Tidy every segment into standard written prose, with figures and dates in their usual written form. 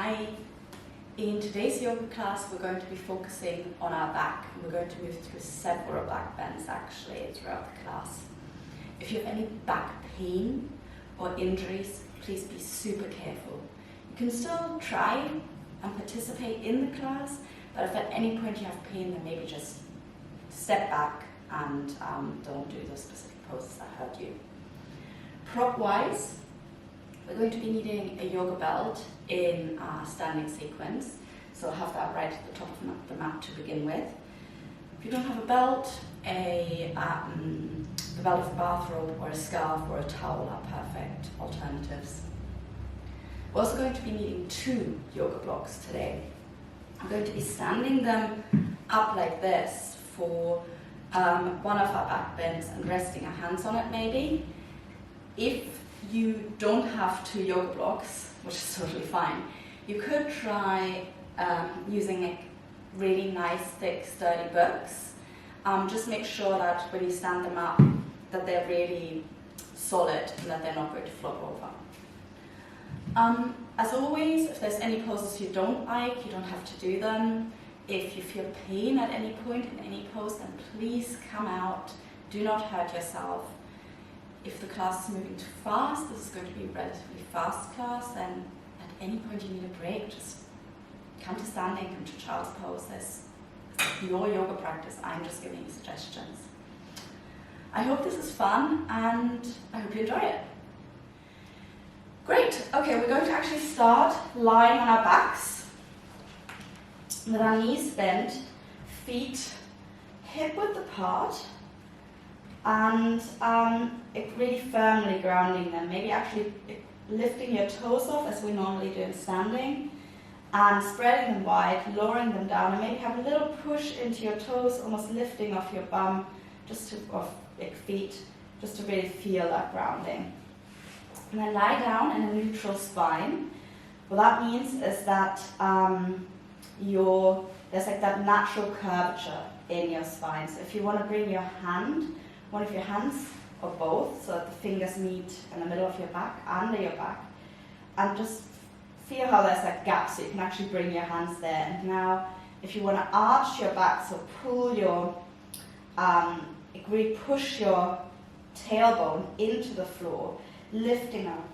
Hi. In today's yoga class, we're going to be focusing on our back. We're going to move through several back bends actually throughout the class. If you have any back pain or injuries, please be super careful. You can still try and participate in the class, but if at any point you have pain, then maybe just step back and don't do those specific poses that hurt you. Prop-wise, we're going to be needing a yoga belt in our standing sequence, so I'll have that right at the top of the mat to begin with. If you don't have a belt, the belt of a bathrobe or a scarf or a towel are perfect alternatives. We're also going to be needing 2 yoga blocks today. I'm going to be standing them up like this for one of our back bends and resting our hands on it maybe. If you don't have 2 yoga blocks, which is totally fine, you could try using really nice, thick, sturdy books. Just make sure that when you stand them up, that they're really solid and that they're not going to flop over. As always, if there's any poses you don't like, you don't have to do them. If you feel pain at any point in any pose, then please come out. Do not hurt yourself. If the class is moving too fast, this is going to be a relatively fast class, then at any point you need a break, just come to standing, come to child's pose. This is your yoga practice. I'm just giving you suggestions. I hope this is fun and I hope you enjoy it. Great. Okay, we're going to actually start lying on our backs with our knees bent, feet hip-width apart, and really firmly grounding them. Maybe actually lifting your toes off as we normally do in standing, and spreading them wide, lowering them down, and maybe have a little push into your toes, almost lifting off your bum, off your feet, just to really feel that grounding. And then lie down in a neutral spine. What that means is that there's like that natural curvature in your spine. So if you want to bring one of your hands, or both, so that the fingers meet in the middle of your back, under your back, and just feel how there's that gap, so you can actually bring your hands there. And now, if you want to arch your back, so pull really push your tailbone into the floor, lifting up.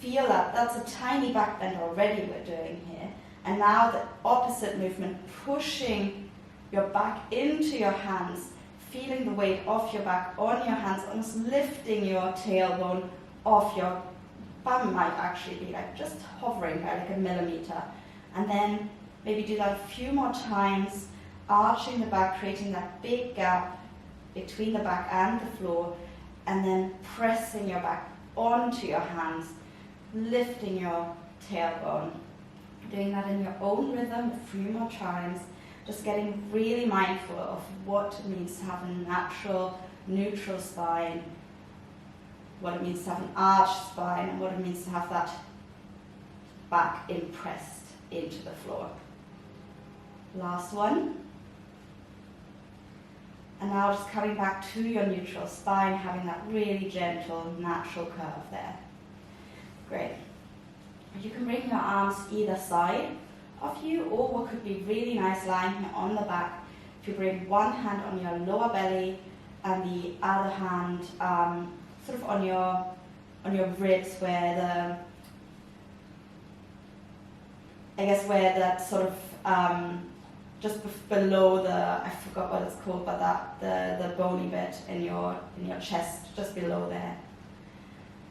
Feel that. That's a tiny back bend already we're doing here. And now the opposite movement, pushing your back into your hands, feeling the weight of your back on your hands, almost lifting your tailbone off your bum, might actually be like just hovering by like a millimeter. And then maybe do that a few more times, arching the back, creating that big gap between the back and the floor, and then pressing your back onto your hands, lifting your tailbone. Doing that in your own rhythm a few more times, just getting really mindful of what it means to have a natural, neutral spine, what it means to have an arched spine, and what it means to have that back impressed into the floor. Last one. And now just coming back to your neutral spine, having that really gentle, natural curve there. Great. You can bring your arms either side of you, or what could be really nice lying here on the back, if you bring one hand on your lower belly and the other hand sort of on your ribs, where that sort of just below I forgot what it's called, but the bony bit in your chest, just below there,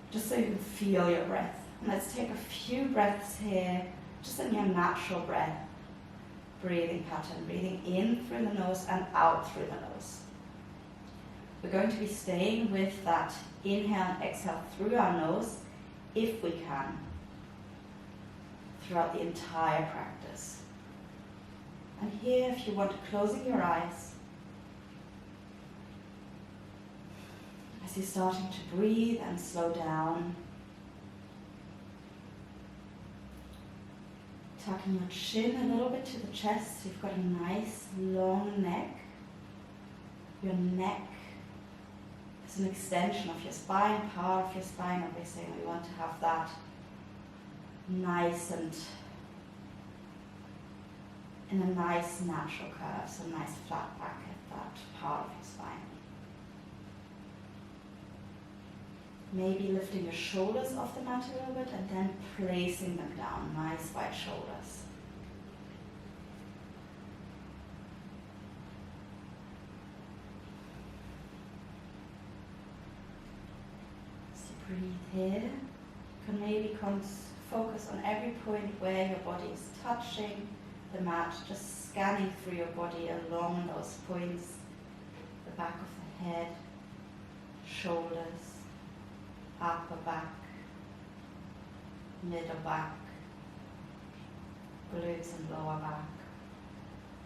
just so you can feel your breath. And let's take a few breaths here, just in your natural breath breathing pattern, breathing in through the nose and out through the nose. We're going to be staying with that inhale and exhale through our nose, if we can, throughout the entire practice. And here, if you want to, closing your eyes, as you're starting to breathe and slow down, tucking your chin a little bit to the chest, so you've got a nice long neck. Your neck is an extension of your spine, part of your spine, obviously, and we want to have that nice and in a nice natural curve, so nice flat back at that part of your spine. Maybe lifting your shoulders off the mat a little bit and then placing them down, nice wide shoulders. So breathe here. You can maybe focus on every point where your body is touching the mat, just scanning through your body along those points, the back of the head, shoulders, upper back, middle back, glutes and lower back,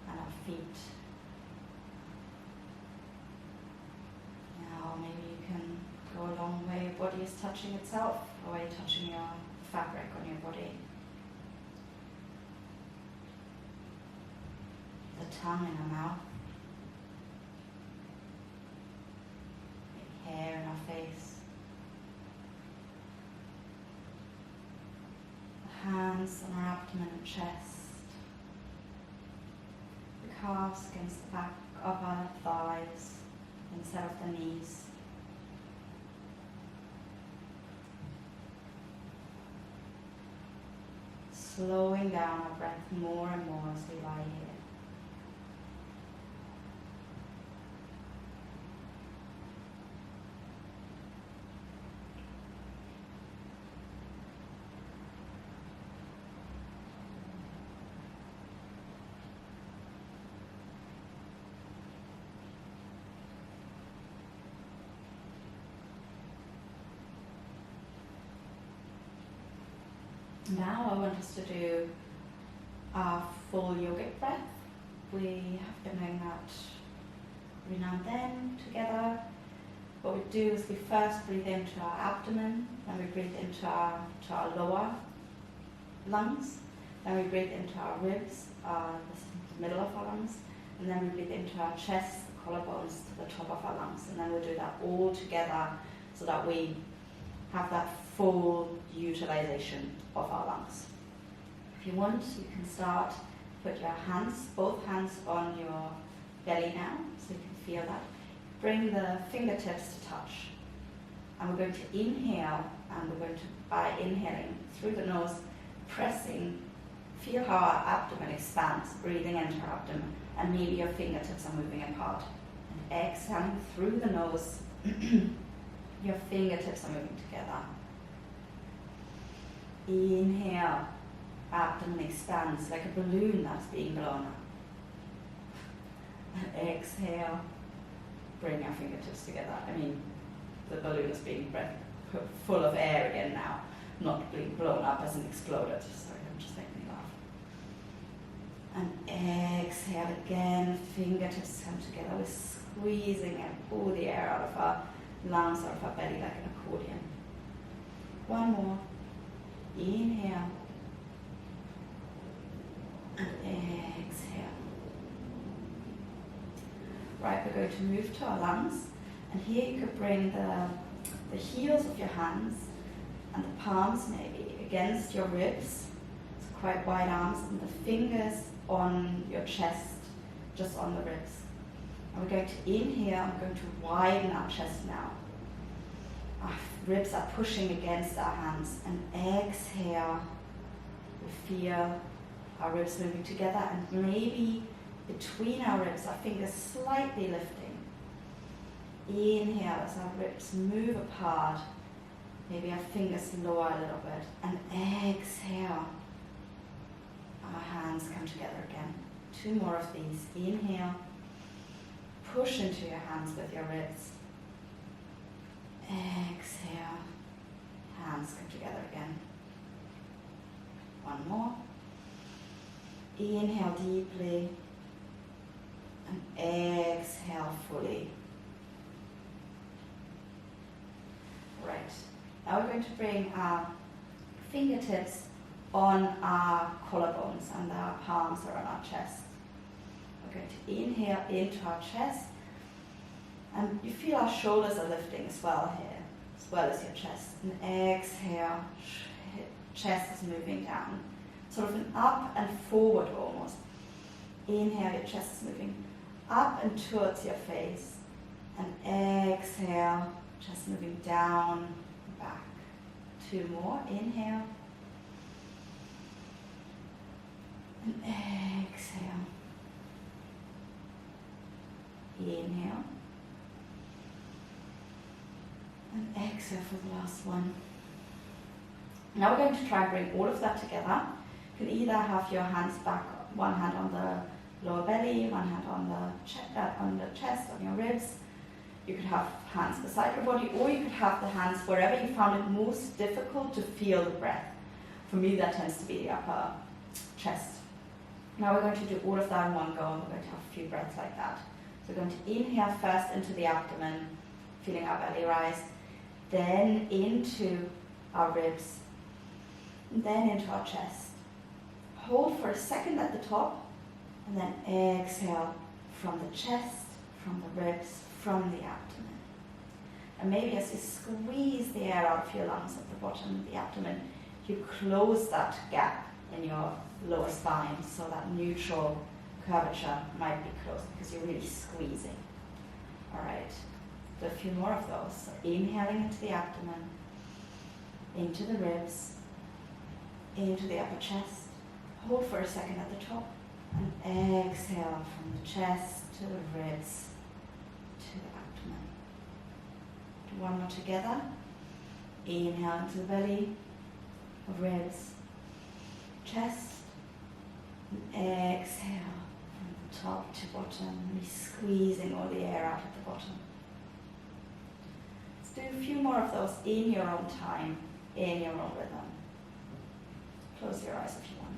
and our feet. Now maybe you can go along where your body is touching itself, or where you're touching your fabric on your body. The tongue in our mouth, maybe hair in our face. Hands on our abdomen and chest, the calves against the back of our thighs instead of the knees. Slowing down our breath more and more as we lie here. Now I want us to do our full yogic breath. We have been doing that every now and then together. What we do is we first breathe into our abdomen, then we breathe into our lower lungs, then we breathe into our ribs, the middle of our lungs, and then we breathe into our chest, the collarbones to the top of our lungs, and then we'll do that all together so that we have that full utilization of our lungs. If you want, you can start, put your hands, both hands on your belly now, so you can feel that. Bring the fingertips to touch. And we're going to inhale, and we're going to, by inhaling through the nose, pressing, feel how our abdomen expands, breathing into our abdomen, and maybe your fingertips are moving apart. And exhaling through the nose, your fingertips are moving together. Inhale, abdomen expands like a balloon that's being blown up. And exhale, bring our fingertips together. I mean, the balloon is being full of air again now, not being blown up as an exploded. Sorry, I'm just making me laugh. And exhale again, fingertips come together. We're squeezing and pull the air out of our lungs, out of our belly like an accordion. One more. Inhale. And exhale. Right, we're going to move to our lungs. And here you could bring the heels of your hands and the palms maybe against your ribs. It's quite wide arms, and the fingers on your chest, just on the ribs. And we're going to inhale, I'm going to widen our chest now. Our ribs are pushing against our hands, and exhale, we feel our ribs moving together, and maybe between our ribs, our fingers slightly lifting. Inhale as our ribs move apart, maybe our fingers lower a little bit, and exhale, our hands come together again. 2 more of these. Inhale, push into your hands with your ribs. Exhale, hands come together again. 1 more. Inhale deeply, and exhale fully. Right, now we're going to bring our fingertips on our collarbones and our palms are on our chest. We're going to inhale into our chest, and you feel our shoulders are lifting as well here, as well as your chest. And exhale, chest is moving down, sort of an up and forward almost. Inhale, your chest is moving up and towards your face. And exhale, chest moving down, back. 2 more. Inhale. And exhale. Inhale. And exhale for the last one. Now we're going to try and bring all of that together. You can either have your hands back, one hand on the lower belly, one hand on the chest, on your ribs. You could have hands beside your body, or you could have the hands wherever you found it most difficult to feel the breath. For me, that tends to be the upper chest. Now we're going to do all of that in one go, and we're going to have a few breaths like that. So we're going to inhale first into the abdomen, feeling our belly rise, then into our ribs, and then into our chest. Hold for a second at the top, and then exhale from the chest, from the ribs, from the abdomen. And maybe as you squeeze the air out of your lungs at the bottom of the abdomen, you close that gap in your lower spine, so that neutral curvature might be closed because you're really squeezing. All right, do a few more of those. So inhaling into the abdomen, into the ribs, into the upper chest. Hold for a second at the top, and exhale from the chest to the ribs to the abdomen. Do one more together. Inhale into the belly, ribs, chest, and exhale from the top to bottom, really squeezing all the air out at the bottom. Let's do a few more of those in your own time, in your own rhythm. Close your eyes if you want.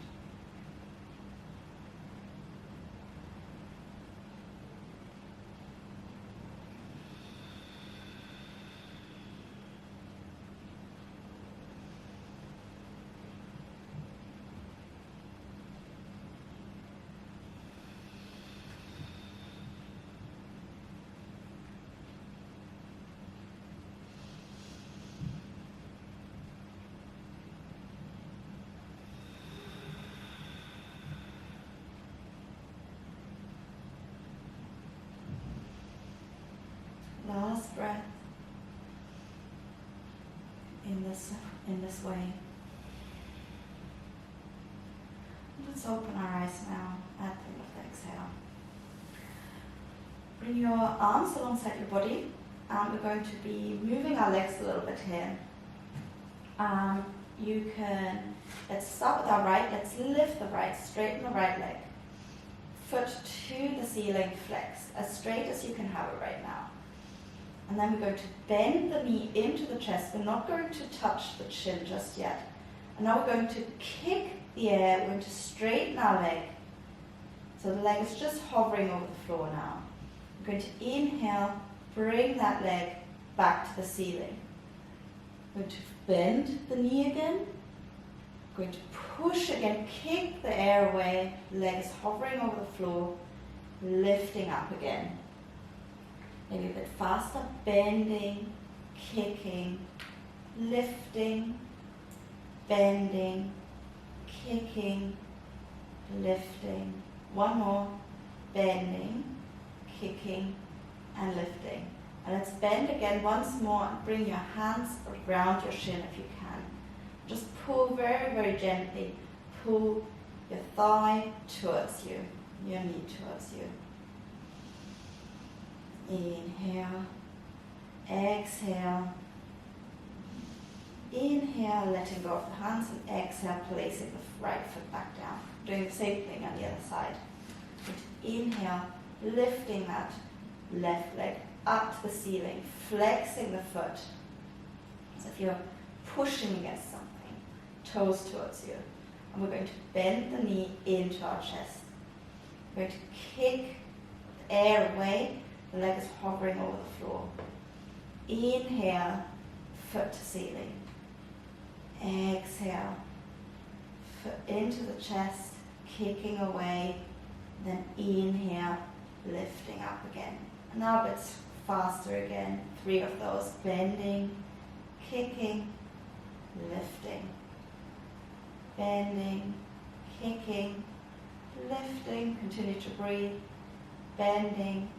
Last breath in this way. Let's open our eyes now at the end of the exhale. Bring your arms alongside your body, and we're going to be moving our legs a little bit here. Let's start with our right. Let's lift the right, straighten the right leg. Foot to the ceiling, flex as straight as you can have it right now. And then we're going to bend the knee into the chest. We're not going to touch the chin just yet. And now we're going to kick the air. We're going to straighten our leg. So the leg is just hovering over the floor now. We're going to inhale, bring that leg back to the ceiling. We're going to bend the knee again. We're going to push again, kick the air away. Leg is hovering over the floor, lifting up again. Maybe a bit faster, bending, kicking, lifting, bending, kicking, lifting. One more, bending, kicking, and lifting. And let's bend again once more and bring your hands around your shin if you can. Just pull very, very gently. Pull your thigh towards you, your knee towards you. Inhale, exhale. Inhale, letting go of the hands, and exhale, placing the right foot back down. Doing the same thing on the other side. Inhale, lifting that left leg up to the ceiling, flexing the foot as if you're pushing against something, toes towards you. And we're going to bend the knee into our chest. We're going to kick the air away. The leg is hovering over the floor. Inhale, foot to ceiling. Exhale, foot into the chest, kicking away. Then inhale, lifting up again. And now a bit faster again. 3 of those. Bending, kicking, lifting. Bending, kicking, lifting, continue to breathe, bending,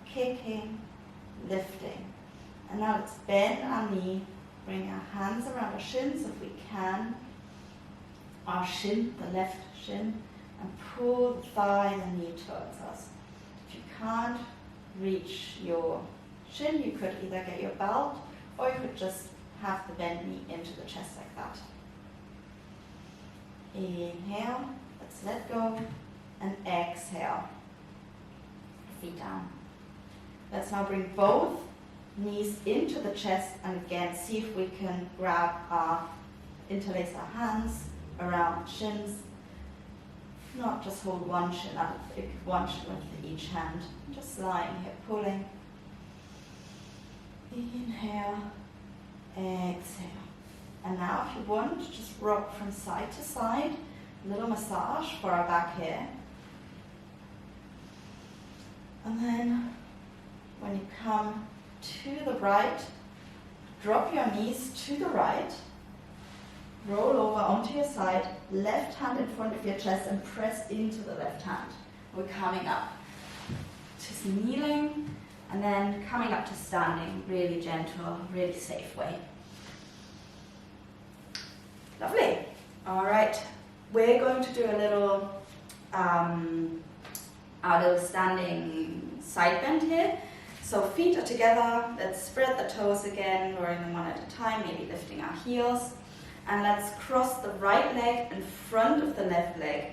kicking, lifting. And now let's bend our knee, bring our hands around our shins if we can, our shin, the left shin, and pull the thigh and the knee towards us. If you can't reach your shin, you could either get your belt or you could just have the bent knee into the chest like that. Inhale, let's let go, and exhale. Feet down. Let's now bring both knees into the chest and again see if we can interlace our hands around shins. Not just hold one shin up, one shin with each hand. Just lying here, pulling. Inhale, exhale. And now if you want, just rock from side to side. A little massage for our back here. And then when you come to the right, drop your knees to the right. Roll over onto your side, left hand in front of your chest and press into the left hand. We're coming up. Just kneeling and then coming up to standing, really gentle, really safe way. Lovely. All right, we're going to do a little, our little standing side bend here. So feet are together, let's spread the toes again, lowering them one at a time, maybe lifting our heels. And let's cross the right leg in front of the left leg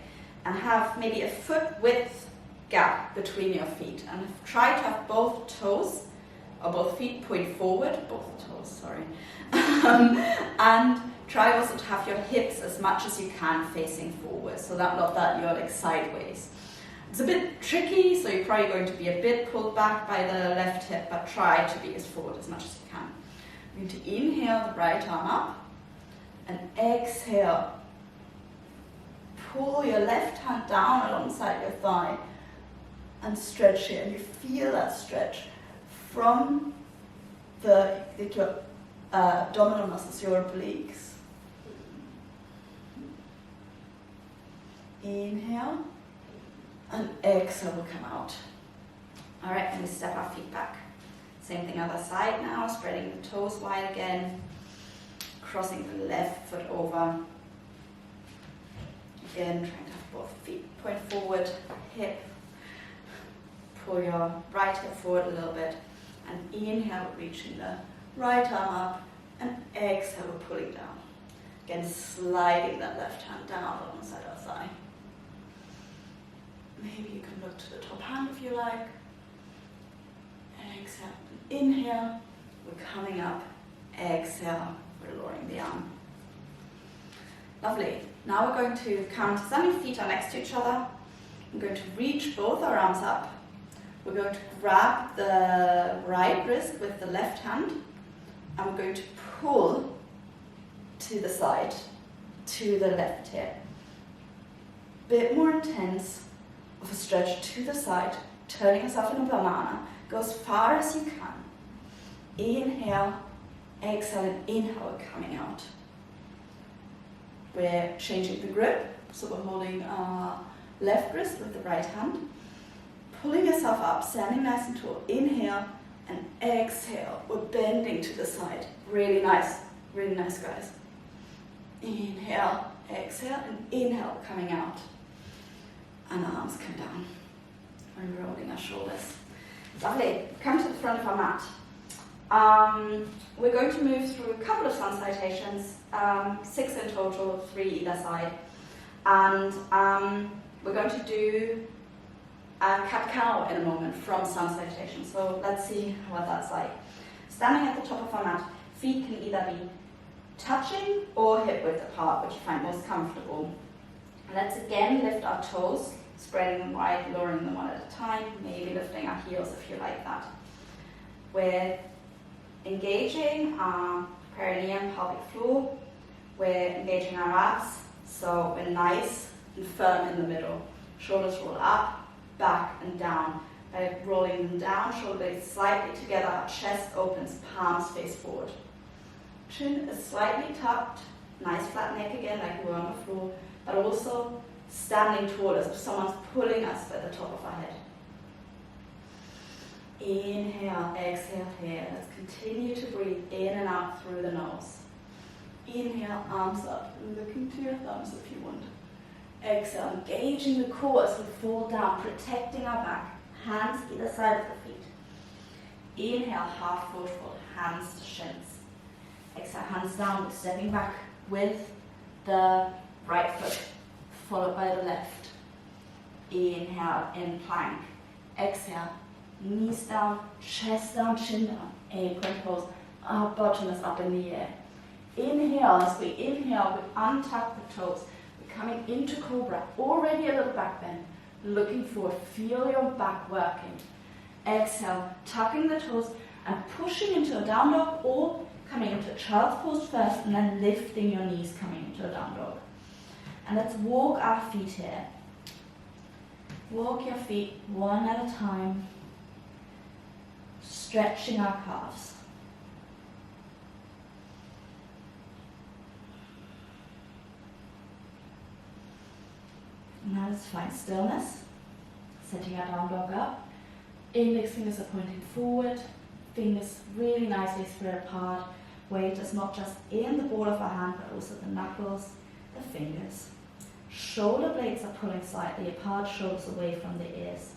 and have maybe a foot width gap between your feet. And try to have both toes, or both feet point forward, and try also to have your hips as much as you can facing forward, so that not that you're like sideways. It's a bit tricky, so you're probably going to be a bit pulled back by the left hip, but try to be as forward as much as you can. You're going to inhale the right arm up, and exhale. Pull your left hand down alongside your thigh and stretch here. And you feel that stretch from your abdominal muscles, your obliques. Inhale and exhale will come out. All right, and we step our feet back. Same thing other side now, spreading the toes wide again. Crossing the left foot over. Again, trying to have both feet point forward, hip. Pull your right hip forward a little bit. And inhale, reaching the right arm up. And exhale, pulling down. Again, sliding that left hand down alongside our thigh. Maybe you can look to the top hand if you like. Exhale, inhale. We're coming up. Exhale. We're lowering the arm. Lovely. Now we're going to come to standing, feet are next to each other. I'm going to reach both our arms up. We're going to grab the right wrist with the left hand and we're going to pull to the side, to the left hip. Bit more intense of a stretch to the side, turning yourself in a banana. Go as far as you can. Inhale. Exhale and inhale, coming out. We're changing the grip, so we're holding our left wrist with the right hand, pulling yourself up, standing nice and tall. Inhale and exhale. We're bending to the side. Really nice, guys. Inhale, exhale, and inhale, coming out. And our arms come down. We're rolling our shoulders. Lovely. Come to the front of our mat. We're going to move through a couple of Sun Salutations, 6 in total, 3 either side. And we're going to do a cat-cow in a moment from Sun Salutations. So let's see what that's like. Standing at the top of our mat, feet can either be touching or hip width apart, which you find most comfortable. Let's again lift our toes, spreading them wide, lowering them one at a time, maybe lifting our heels if you like that. We're engaging our perineum, pelvic floor. We're engaging our abs, so we're nice and firm in the middle. Shoulders roll up, back and down. By rolling them down, shoulder blades slightly together, our chest opens, palms face forward. Chin is slightly tucked, nice flat neck again like we were on the floor, but also standing tall as if someone's pulling us by the top of our head. Inhale, exhale here. Let's continue to breathe in and out through the nose. Inhale, arms up, looking to your thumbs if you want. Exhale, engaging the core as we fall down, protecting our back. Hands either side of the feet. Inhale, half forward fold, hands to shins. Exhale, hands down, stepping back with the right foot, followed by the left. Inhale, in plank. Exhale, knees down, chest down, chin down. Apron pose, our bottom is up in the air. Inhale, as we inhale, we untap the toes. We're coming into Cobra, already a little back bend. Looking forward, feel your back working. Exhale, tucking the toes and pushing into a down dog, or coming into child's pose first and then lifting your knees coming into a down dog. And let's walk our feet here. Walk your feet one at a time, stretching our calves. Now let's find stillness, setting our down dog up. Index fingers are pointing forward, fingers really nicely spread apart. Weight is not just in the ball of our hand, but also the knuckles, the fingers. Shoulder blades are pulling slightly apart, shoulders away from the ears.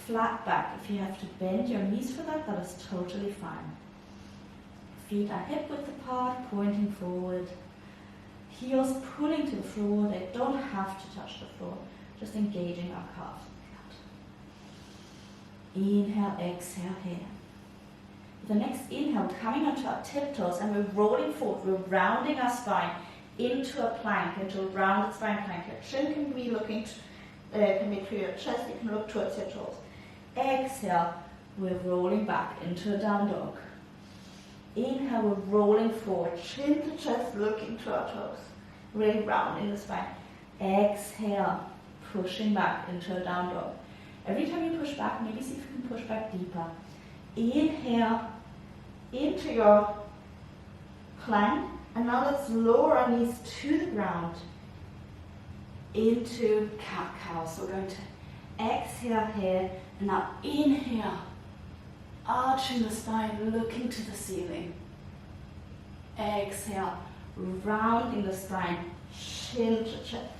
Flat back. If you have to bend your knees for that, that is totally fine. Feet are hip width apart, pointing forward. Heels pulling to the floor. They don't have to touch the floor, just engaging our calves. Inhale, exhale here. The next inhale, coming onto our tiptoes, and we're rolling forward. We're rounding our spine into a plank, into a rounded spine plank. Your chin can be looking, can be to your chest. You can look towards your toes. Exhale, we're rolling back into a down dog. Inhale, we're rolling forward, chin to chest, looking to our toes. Really rounding the spine. Exhale, pushing back into a down dog. Every time you push back, maybe see if you can push back deeper. Inhale into your plank, and now let's lower our knees to the ground into cat-cow. So we're going to exhale here, and now inhale, arching the spine, looking to the ceiling. Exhale, rounding the spine, chin to chest.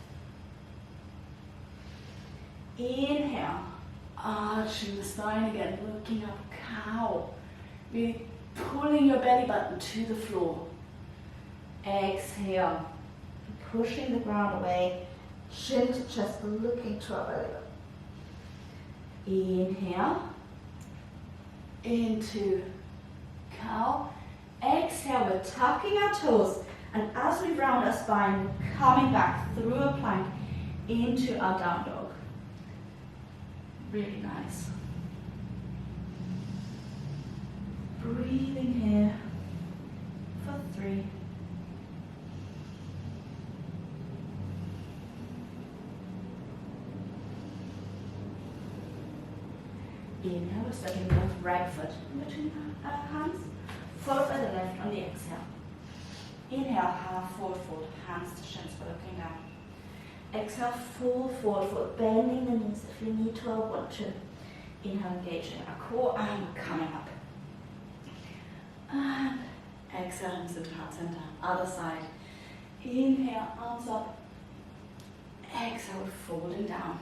Inhale, arching the spine again, looking up, cow. Really pulling your belly button to the floor. Exhale, pushing the ground away, chin to chest, looking to our belly button. Inhale, into cow. Exhale, we're tucking our toes, and as we round our spine, we're coming back through a plank into our down dog. Really nice. Breathing here for 3. Inhale, we're stepping the right foot in between our hands, followed by the left on the exhale. Inhale, half forward fold, hands to shins, we're looking down. Exhale, full forward fold, bending the knees if you need to or want to. Inhale, engaging our core, and we're coming up. And exhale, hands into heart center, other side. Inhale, arms up. Exhale, we're folding down.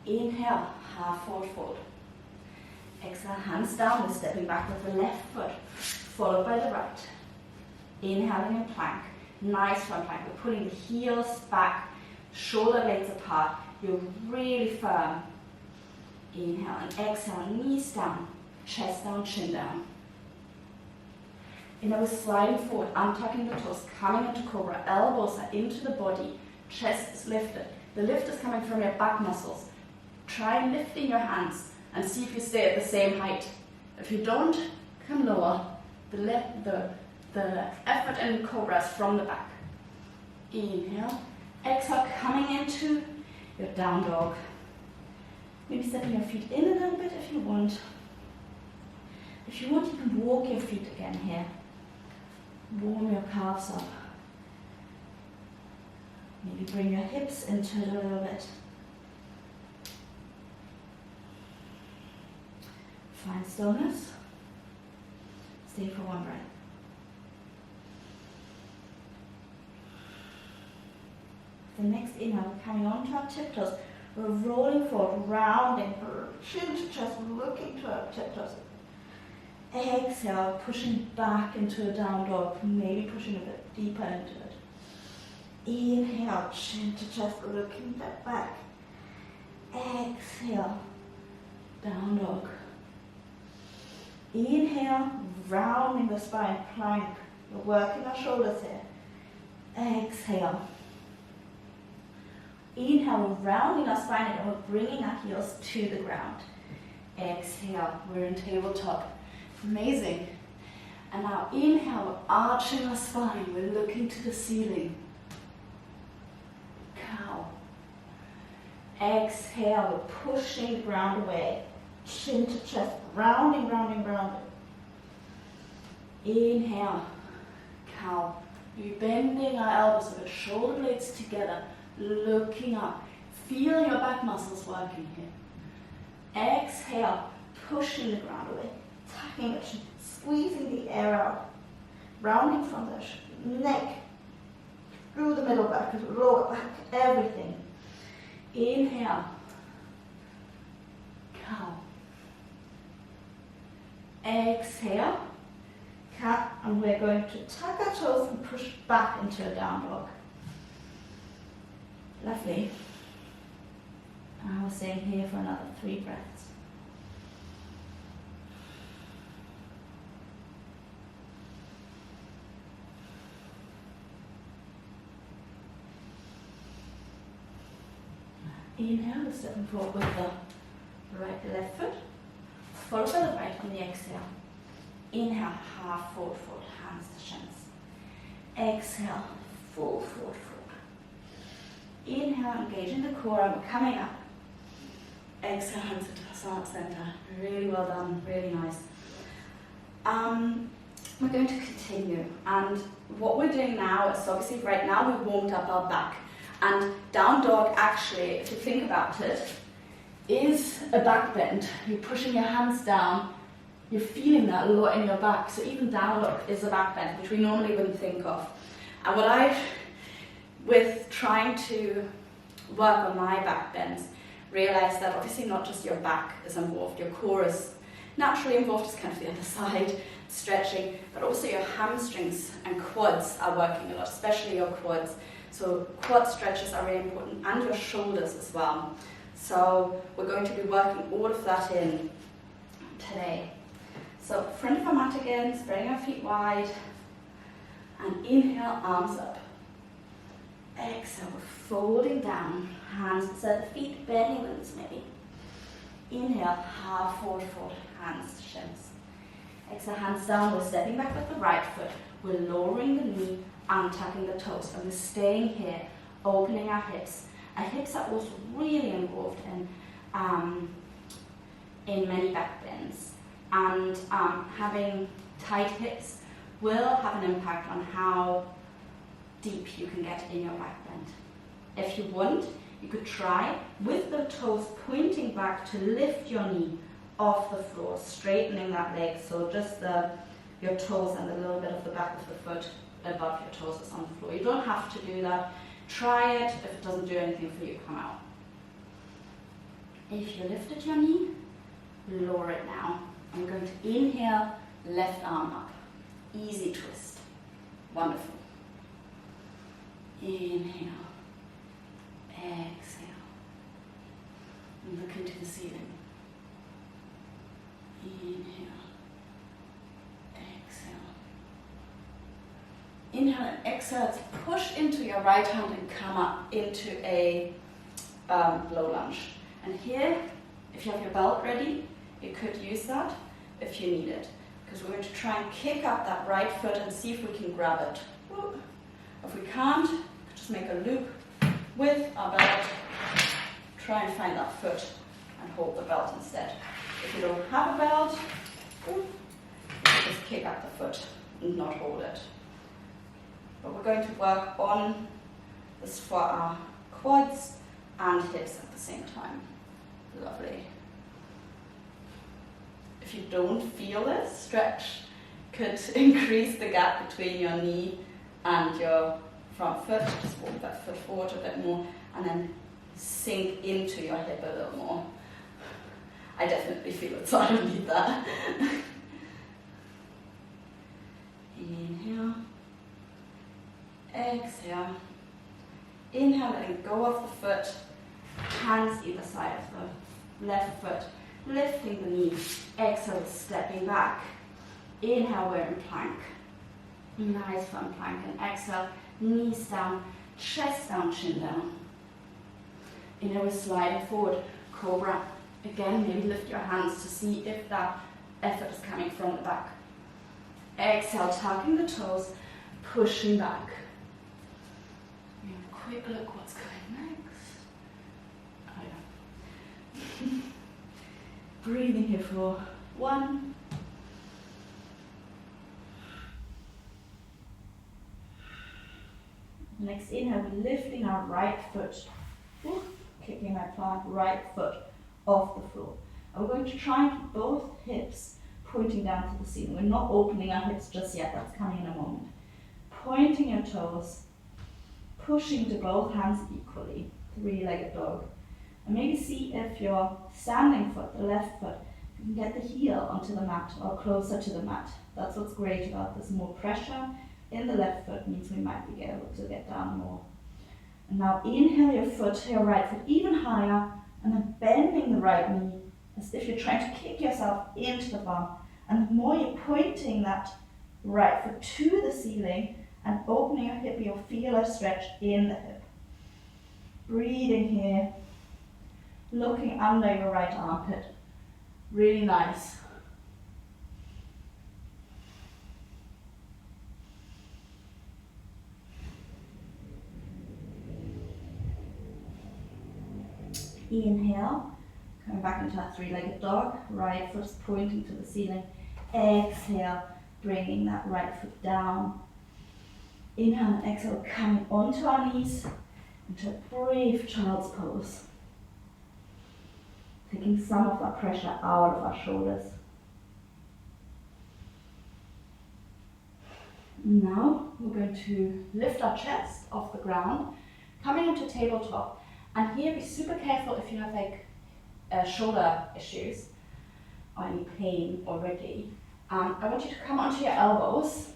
Inhale, half forward fold. Exhale, hands down, we're stepping back with the left foot, followed by the right. Inhaling in plank, nice front plank. We're pulling the heels back, shoulder blades apart. You're really firm. Inhale and exhale, knees down, chest down, chin down. Inhale, we're sliding forward, untucking the toes, coming into Cobra. Elbows are into the body, chest is lifted. The lift is coming from your back muscles. Try lifting your hands and see if you stay at the same height. If you don't, come lower. The effort in Cobra is from the back. Inhale, exhale, coming into your down dog. Maybe stepping your feet in a little bit if you want. If you want, you can walk your feet again here. Warm your calves up. Maybe bring your hips into it a little bit. Find stillness. Stay for one breath. The next inhale, we're coming onto our tiptoes. We're rolling forward, rounding, chin to chest, looking to our tiptoes. Exhale, pushing back into a down dog, maybe pushing a bit deeper into it. Inhale, chin to chest, looking back. Exhale, down dog. Inhale, rounding the spine, plank. We're working our shoulders here. Exhale. Inhale, we're rounding our spine and we're bringing our heels to the ground. Exhale, we're in tabletop. Amazing. And now inhale, we're arching our spine, we're looking to the ceiling. Cow. Exhale, we're pushing the ground away. Chin to chest, rounding, rounding, rounding. Inhale, cow. We're bending our elbows with shoulder blades together, looking up, feeling your back muscles working here. Exhale, pushing the ground away, tucking the chin, squeezing the air out, rounding from the neck, through the middle back, lower back, everything. Inhale, cow. Exhale, cat, and we're going to tuck our toes and push back into a down dog. Lovely. I was staying here for another 3 breaths. Inhale, we're stepping forward with the left foot. Follow by the right on the exhale. Inhale, half forward fold, hands to shins. Exhale, full forward fold. Inhale, engaging the core, and we're coming up. Exhale, hands to center. Really well done, really nice. We're going to continue, and what we're doing now is obviously right now we've warmed up our back, and down dog actually, if you think about it, is a back bend. You're pushing your hands down, you're feeling that a lot in your back, so even down dog is a back bend, which we normally wouldn't think of. And what I've, with trying to work on my back bends, realised that obviously not just your back is involved, your core is naturally involved, it's kind of the other side, stretching, but also your hamstrings and quads are working a lot, especially your quads. So quad stretches are really important, and your shoulders as well. So we're going to be working all of that in today. So front of our mat again, spreading our feet wide, and inhale, arms up. Exhale, we're folding down, hands beside the feet, bending the knees maybe. Inhale, half forward fold, hands to shins. Exhale, hands down, we're stepping back with the right foot. We're lowering the knee, untucking the toes, and we're staying here, opening our hips. Our hips are also really involved in many back bends. And having tight hips will have an impact on how deep you can get in your back bend. If you want, you could try with the toes pointing back to lift your knee off the floor, straightening that leg, so just your toes and a little bit of the back of the foot above your toes is on the floor. You don't have to do that. Try it. If it doesn't do anything for you, come out. If you lifted your knee, lower it now. I'm going to inhale, left arm up. Easy twist. Wonderful. Inhale. Exhale. And look into the ceiling. Inhale. Exhale. Inhale and exhale to push into your right hand and come up into a low lunge. And here, if you have your belt ready, you could use that if you need it. Because we're going to try and kick up that right foot and see if we can grab it. Whoop. If we can't, just make a loop with our belt. Try and find that foot and hold the belt instead. If you don't have a belt, you can just kick up the foot and not hold it. But we're going to work on This is for our quads and hips at the same time. Lovely. If you don't feel this, stretch could increase the gap between your knee and your front foot. Just walk that foot forward a bit more and then sink into your hip a little more. I definitely feel it, so I don't need that. Inhale. Exhale. Inhale, letting go of the foot. Hands either side of the left foot. Lifting the knee. Exhale, stepping back. Inhale, we're in plank. Nice firm plank. And exhale, knees down, chest down, chin down. Inhale, we're sliding forward. Cobra. Again, maybe lift your hands to see if that effort is coming from the back. Exhale, tucking the toes, pushing back. Quick look what's going next. Oh, yeah. Breathing here for 1. Next inhale, we're lifting our right foot. Kicking my plant, right foot off the floor. And we're going to try and keep both hips pointing down to the ceiling. We're not opening our hips just yet, that's coming in a moment. Pointing your toes, pushing to both hands equally, 3-legged dog. And maybe see if your standing foot, the left foot, you can get the heel onto the mat or closer to the mat. That's what's great about this. More pressure in the left foot means we might be able to get down more. And now inhale your right foot even higher, and then bending the right knee as if you're trying to kick yourself into the bar. And the more you're pointing that right foot to the ceiling and opening your hip, you'll feel a stretch in the hip. Breathing here, looking under your right armpit. Really nice. Inhale, coming back into that 3-legged dog, right foot pointing to the ceiling. Exhale, bringing that right foot down. Inhale and exhale, coming onto our knees into a brave child's pose. Taking some of that pressure out of our shoulders. Now we're going to lift our chest off the ground, coming into tabletop. And here, be super careful if you have like shoulder issues or any pain already. I want you to come onto your elbows.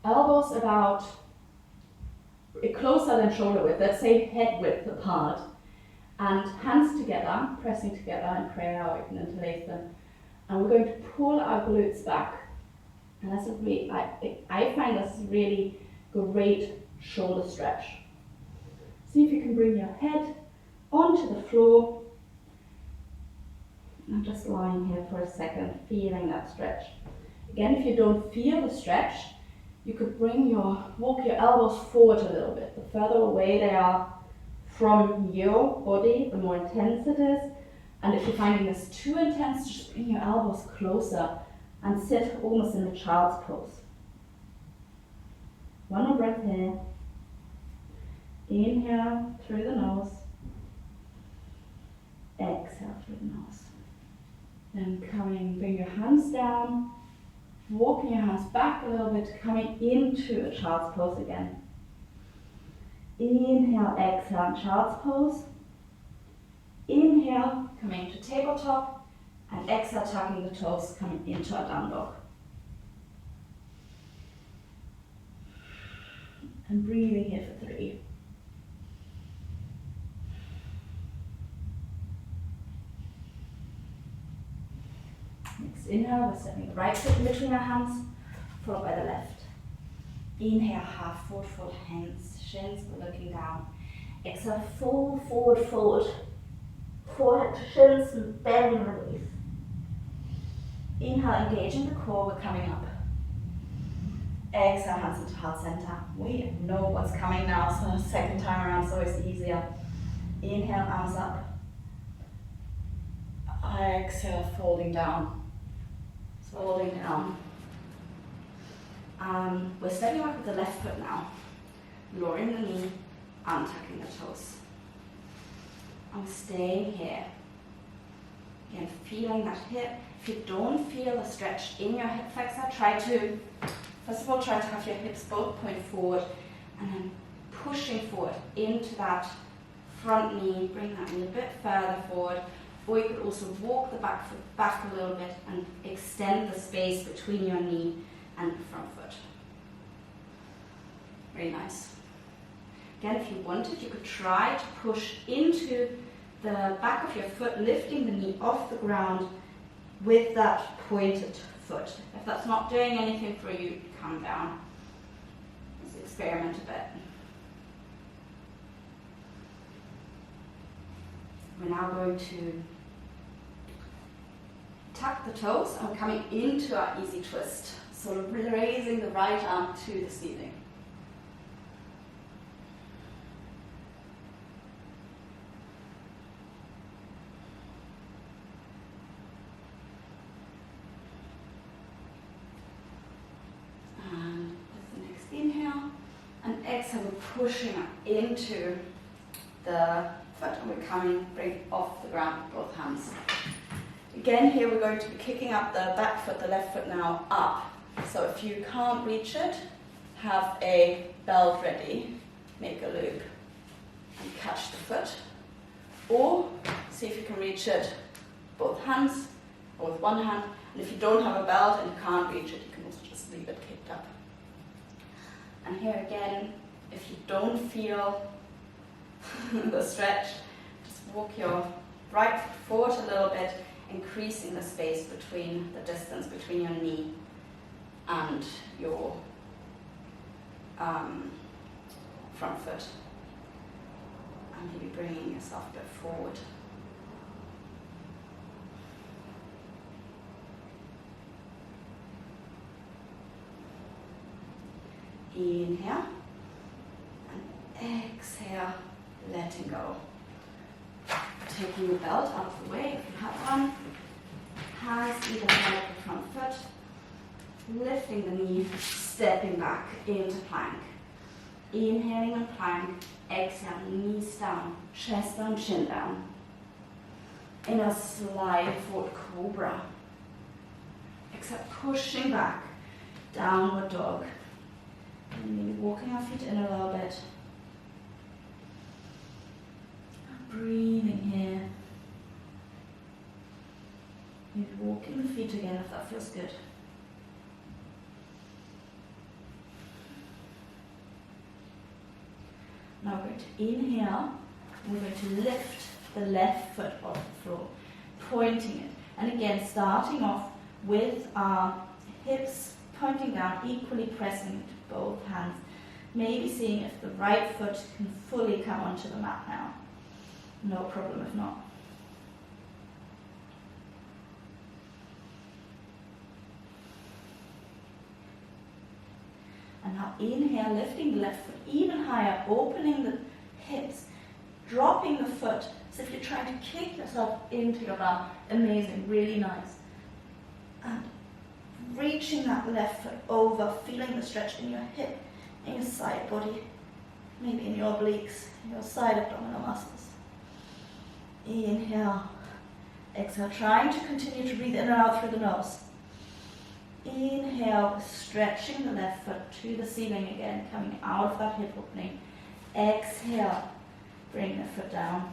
Elbows about closer than shoulder width, let's say head width apart. And hands together, pressing together in prayer, or you can interlace them. And we're going to pull our glutes back. And that's a really, I find this is really great shoulder stretch. See if you can bring your head onto the floor. I'm just lying here for a second, feeling that stretch. Again, if you don't feel the stretch, you could walk your elbows forward a little bit. The further away they are from your body, the more intense it is. And if you're finding this too intense, just bring your elbows closer and sit almost in the child's pose. One more breath here. Inhale through the nose. Exhale through the nose. Then bring your hands down, walking your hands back a little bit, coming into a child's pose again. Inhale, exhale, child's pose. Inhale, coming into tabletop, and exhale, tucking the toes, coming into our down dog. And breathing here for 3. Next inhale, we're stepping the right foot in between our hands, followed by the left. Inhale, half forward fold, hands, shins, we're looking down. Exhale, full forward fold. Forehead to shins, and bending the knees. Inhale, engaging the core, we're coming up. Exhale, hands into heart center. We know what's coming now, so the second time around is always easier. Inhale, arms up. Exhale, folding down. Folding down. We're stepping up with the left foot now. Lowering the knee, untucking the toes. I'm staying here. Again, feeling that hip. If you don't feel a stretch in your hip flexor, first of all, try to have your hips both point forward and then pushing forward into that front knee. Bring that knee a bit further forward. Or you could also walk the back foot back a little bit and extend the space between your knee and the front foot. Very nice. Again, if you wanted, you could try to push into the back of your foot, lifting the knee off the ground with that pointed foot. If that's not doing anything for you, come down. Let's experiment a bit. We're now going to tuck the toes and we're coming into our easy twist. So raising the right arm to the ceiling. And with the next inhale and exhale, we're pushing up into the foot and we're bring off the ground with both hands. Again, here we're going to be kicking up the back foot, the left foot now up. So if you can't reach it, have a belt ready, make a loop and catch the foot. Or see if you can reach it both hands or with one hand. And if you don't have a belt and you can't reach it, you can also just leave it kicked up. And here again, if you don't feel the stretch, just walk your right foot forward a little bit, increasing the space between the distance between your knee and your front foot. And maybe bringing yourself a bit forward. Inhale and exhale, letting go. Taking the belt out of the way if you have one. Hands either side of the front foot. Lifting the knee, stepping back into plank. Inhaling and plank. Exhale, knees down, chest down, chin down. In a slide forward cobra. Except pushing back, downward dog. And maybe walking our feet in a little bit. Breathing here. Maybe walking the feet again if that feels good. Now we're going to inhale. We're going to lift the left foot off the floor, pointing it. And again, starting off with our hips pointing down, equally pressing into both hands. Maybe seeing if the right foot can fully come onto the mat now. No problem if not. And now inhale, lifting the left foot even higher, opening the hips, dropping the foot as if you're trying to kick yourself into your bum. Amazing, really nice. And reaching that left foot over, feeling the stretch in your hip, in your side body, maybe in your obliques, your side abdominal muscles. Inhale, exhale, trying to continue to breathe in and out through the nose. Inhale, stretching the left foot to the ceiling again, coming out of that hip opening. Exhale, bring the foot down.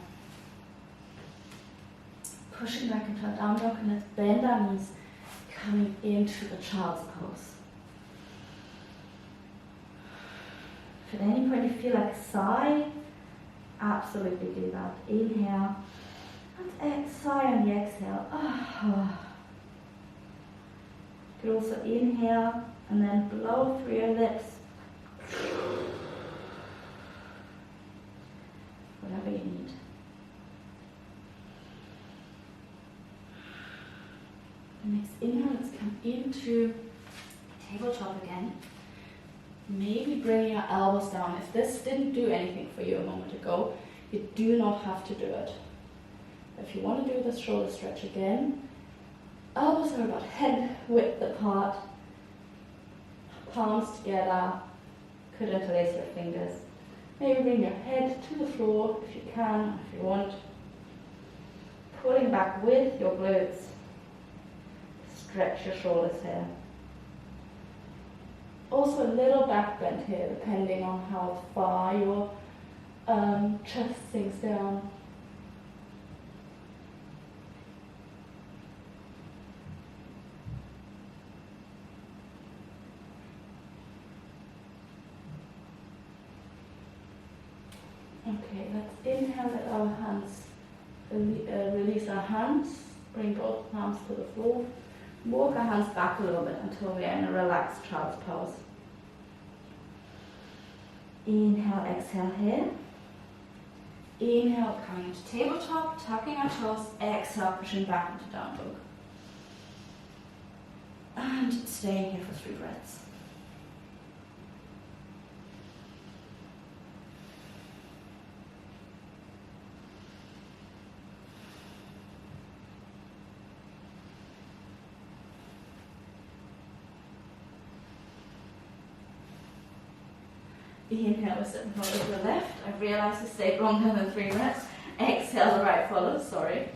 Pushing back into our down dog, and let's bend our knees, coming into the child's pose. If at any point you feel like a sigh, absolutely do that. Inhale, and sigh on the exhale. You could also inhale and then blow through your lips. Whatever you need. The next inhale, let's come into tabletop again. Maybe bring your elbows down. If this didn't do anything for you a moment ago, you do not have to do it. If you want to do this shoulder stretch again, elbows are about head width apart, palms together, could interlace your fingers. Maybe bring your head to the floor if you can, if you want. Pulling back with your glutes. Stretch your shoulders here. Also a little back bend here, depending on how far your chest sinks down. Okay, let's inhale, let our hands, release our hands, bring both palms to the floor. Walk our hands back a little bit until we are in a relaxed child's pose. Inhale, exhale here. Inhale, coming into tabletop, tucking our toes. Exhale, pushing back into down dog. And staying here for 3 breaths. Inhale, we sit and follow to the left. I realised we stayed longer than 3 breaths. Exhale, the right follows, sorry.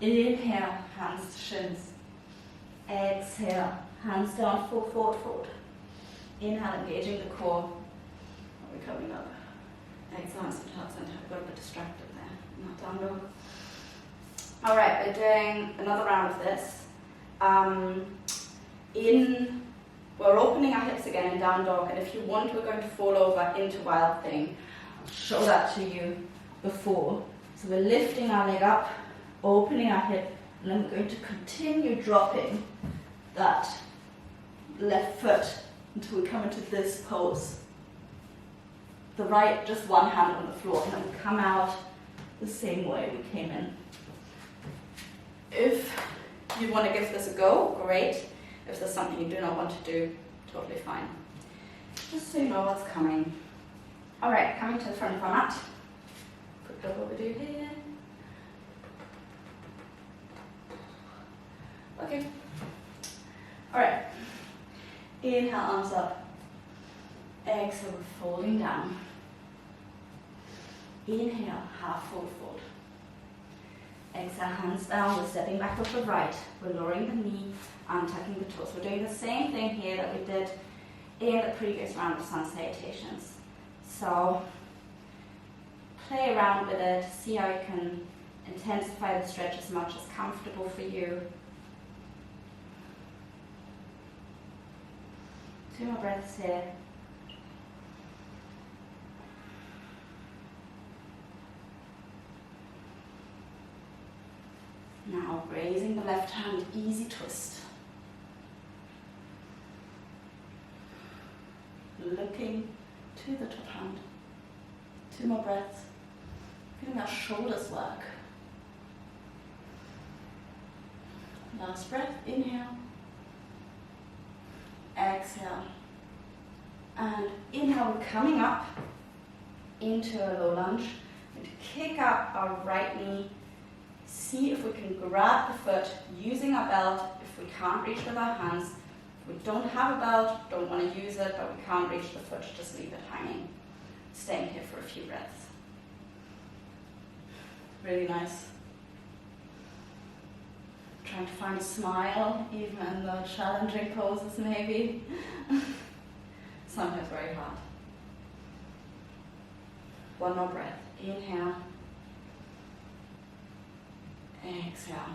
Inhale, hands to shins. Exhale, hands down, forward, forward, forward. Inhale, engaging the core. Are we coming up? Exhale, hands to top center. I got a bit distracted there. Not down dog. Alright, we're doing another round of this. We're opening our hips again in down dog, and if you want, we're going to fall over into wild thing. I'll show that to you before. So we're lifting our leg up, opening our hip, and then we're going to continue dropping that left foot until we come into this pose. The right, just one hand on the floor, and then we come out the same way we came in. If you want to give this a go, great. If there's something you do not want to do, totally fine. Just so you know what's coming. Alright, coming to the front of our mat. Quick look what we do here. Okay. Alright. Inhale, arms up. Exhale, we're folding down. Inhale, half fold fold. Exhale, hands down, we're stepping back with the right. We're lowering the knee and tucking the toes. We're doing the same thing here that we did in the previous round of Sun Salutations. So, play around with it, see how you can intensify the stretch as much as comfortable for you. 2 more breaths here. Now, raising the left hand, easy twist. Looking to the top hand. 2 more breaths. Feeling our shoulders work. Last breath, inhale. Exhale. And inhale, we're coming up into a low lunge. We're going to kick up our right knee. See if we can grab the foot using our belt. If we can't reach with our hands, if we don't have a belt, don't want to use it, but we can't reach the foot, just leave it hanging. Staying here for a few breaths. Really nice. Trying to find a smile, even in the challenging poses maybe. Sometimes very hard. 1 more breath. Inhale. Exhale.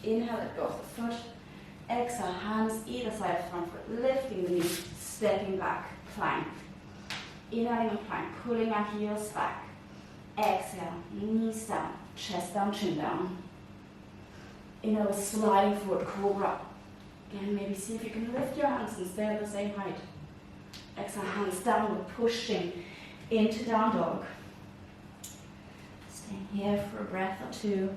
Inhale, let go of the foot. Exhale, hands either side of front foot, lifting the knee, stepping back, plank. Inhaling and plank, pulling our heels back. Exhale, knees down, chest down, chin down. Inhale, sliding forward, Cobra. Again, maybe see if you can lift your hands and stay at the same height. Exhale, hands downward, pushing into down dog. Staying here for a breath or 2.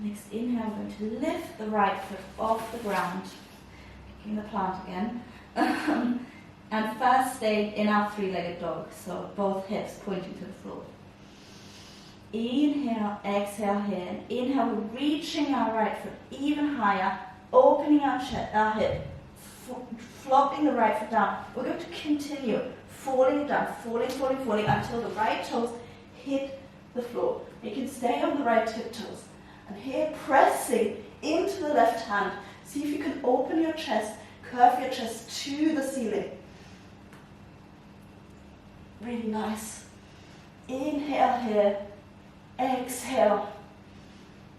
Next inhale, I'm going to lift the right foot off the ground, kicking the plant again. And first stay in our 3-legged dog, so both hips pointing to the floor. Inhale, exhale here. And inhale, we're reaching our right foot even higher, opening our hip, flopping the right foot down. We're going to continue falling it down, falling until the right toes hit the floor. You can stay on the right tiptoes. And here, pressing into the left hand. See if you can open your chest, curve your chest to the ceiling. Really nice. Inhale here, exhale.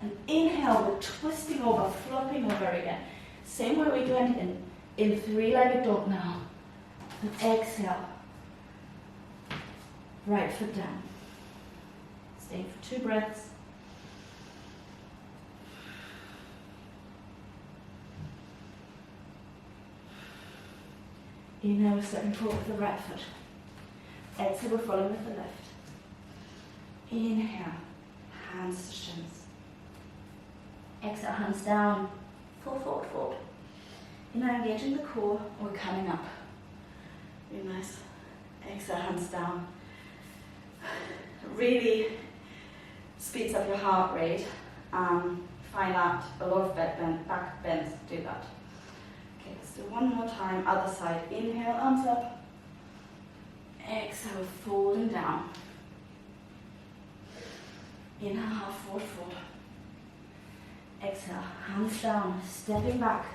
And inhale, we're twisting over, flopping over again. Same way we're doing in three-legged dog now. And exhale. Right foot down. Stay for 2 breaths. Inhale, we're stepping forward with the right foot. Exhale, we're following with the left. Inhale, hands to shins. Exhale, hands down, forward. Inhale, engaging the core, we're coming up. Really nice. Exhale, hands down. Really speeds up your heart rate. Find that a lot of back bends do that. Okay, let's do one more time. Other side. Inhale, arms up. Exhale, folding down. Inhale, half forward fold. Exhale, hands down, stepping back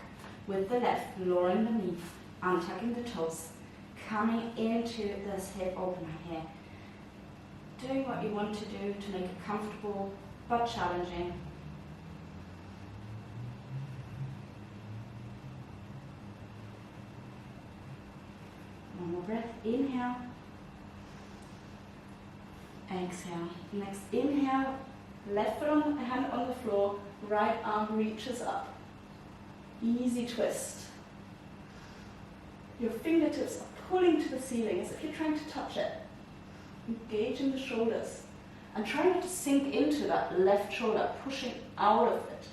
with the left, lowering the knee, untucking the toes, coming into this hip opener here. Doing what you want to do to make it comfortable but challenging. One more breath. Inhale. Exhale. Next inhale. Left foot on the hand on the floor. Right arm reaches up. Easy twist. Your fingertips are pulling to the ceiling as if you're trying to touch it. Engaging the shoulders. And try not to sink into that left shoulder, pushing out of it.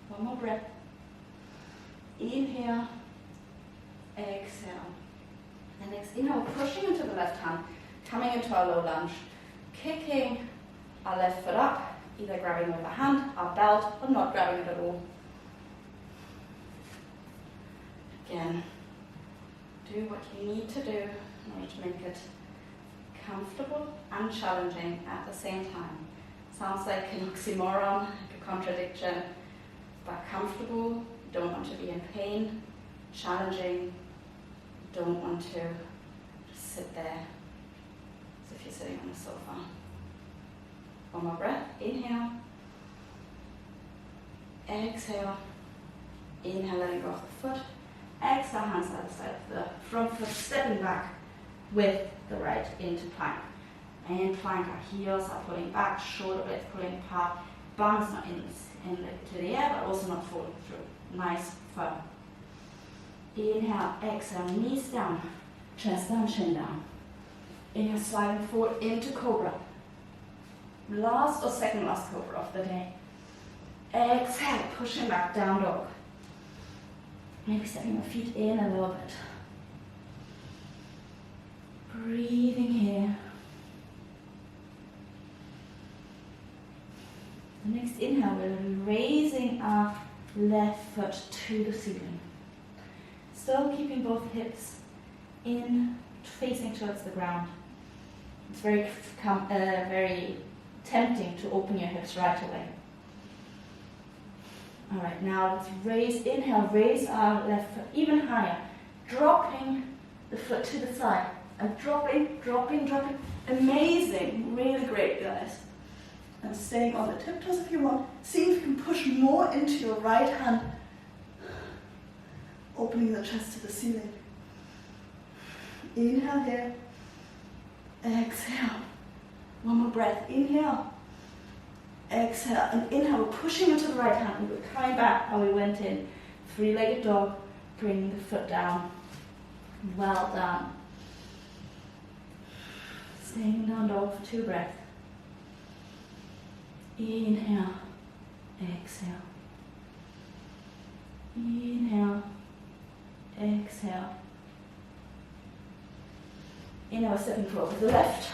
One more breath. Inhale. Exhale. And next inhale, pushing into the left hand, coming into our low lunge, kicking our left foot up, either grabbing with a hand, our belt, or not grabbing it at all. Again, do what you need to do in order to make it comfortable and challenging at the same time. Sounds like an oxymoron, like a contradiction, but comfortable, don't want to be in pain, challenging, don't want to just sit there as if you're sitting on a sofa. One more breath. Inhale. Exhale. Inhale, letting go of the foot. Exhale, hands to the side of the front foot, stepping back with the right into plank. And plank, our heels are pulling back, shoulder blades pulling apart, bums not in to the air, but also not falling through. Nice, firm. Inhale, exhale, knees down, chest down, chin down. Inhale, sliding forward into Cobra. Last or second last Cobra of the day. Exhale, pushing back, down dog. Maybe stepping your feet in a little bit. Breathing here. The next inhale, we're raising our left foot to the ceiling. Still keeping both hips in, facing towards the ground. It's very tempting to open your hips right away. All right, now let's raise, inhale, raise our left foot even higher, dropping the foot to the side, and dropping. Amazing, really great, guys. And staying on the tiptoes if you want. See if you can push more into your right hand, opening the chest to the ceiling. Inhale here, exhale. One more breath, inhale. Exhale, and inhale, we're pushing into the right hand, and we're coming back how we went in. Three-legged dog, bringing the foot down. Well done. Staying down dog for 2 breaths. Inhale, exhale. Inhale, exhale. Inhale, stepping forward with the left.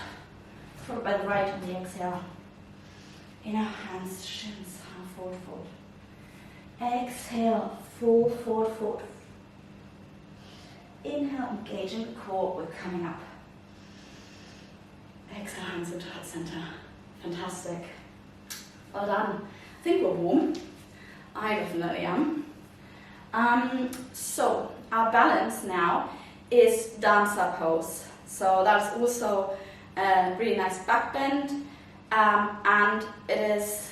followed by the right on the exhale. Inhale, hands, shins, hand forward, fold. Exhale, fold, forward, fold. Inhale, engaging the core, we're coming up. Exhale, hands into heart center. Fantastic. Well done. I think we're warm. I definitely am. So, our balance now is dancer pose. So that's also a really nice back bend. And it is,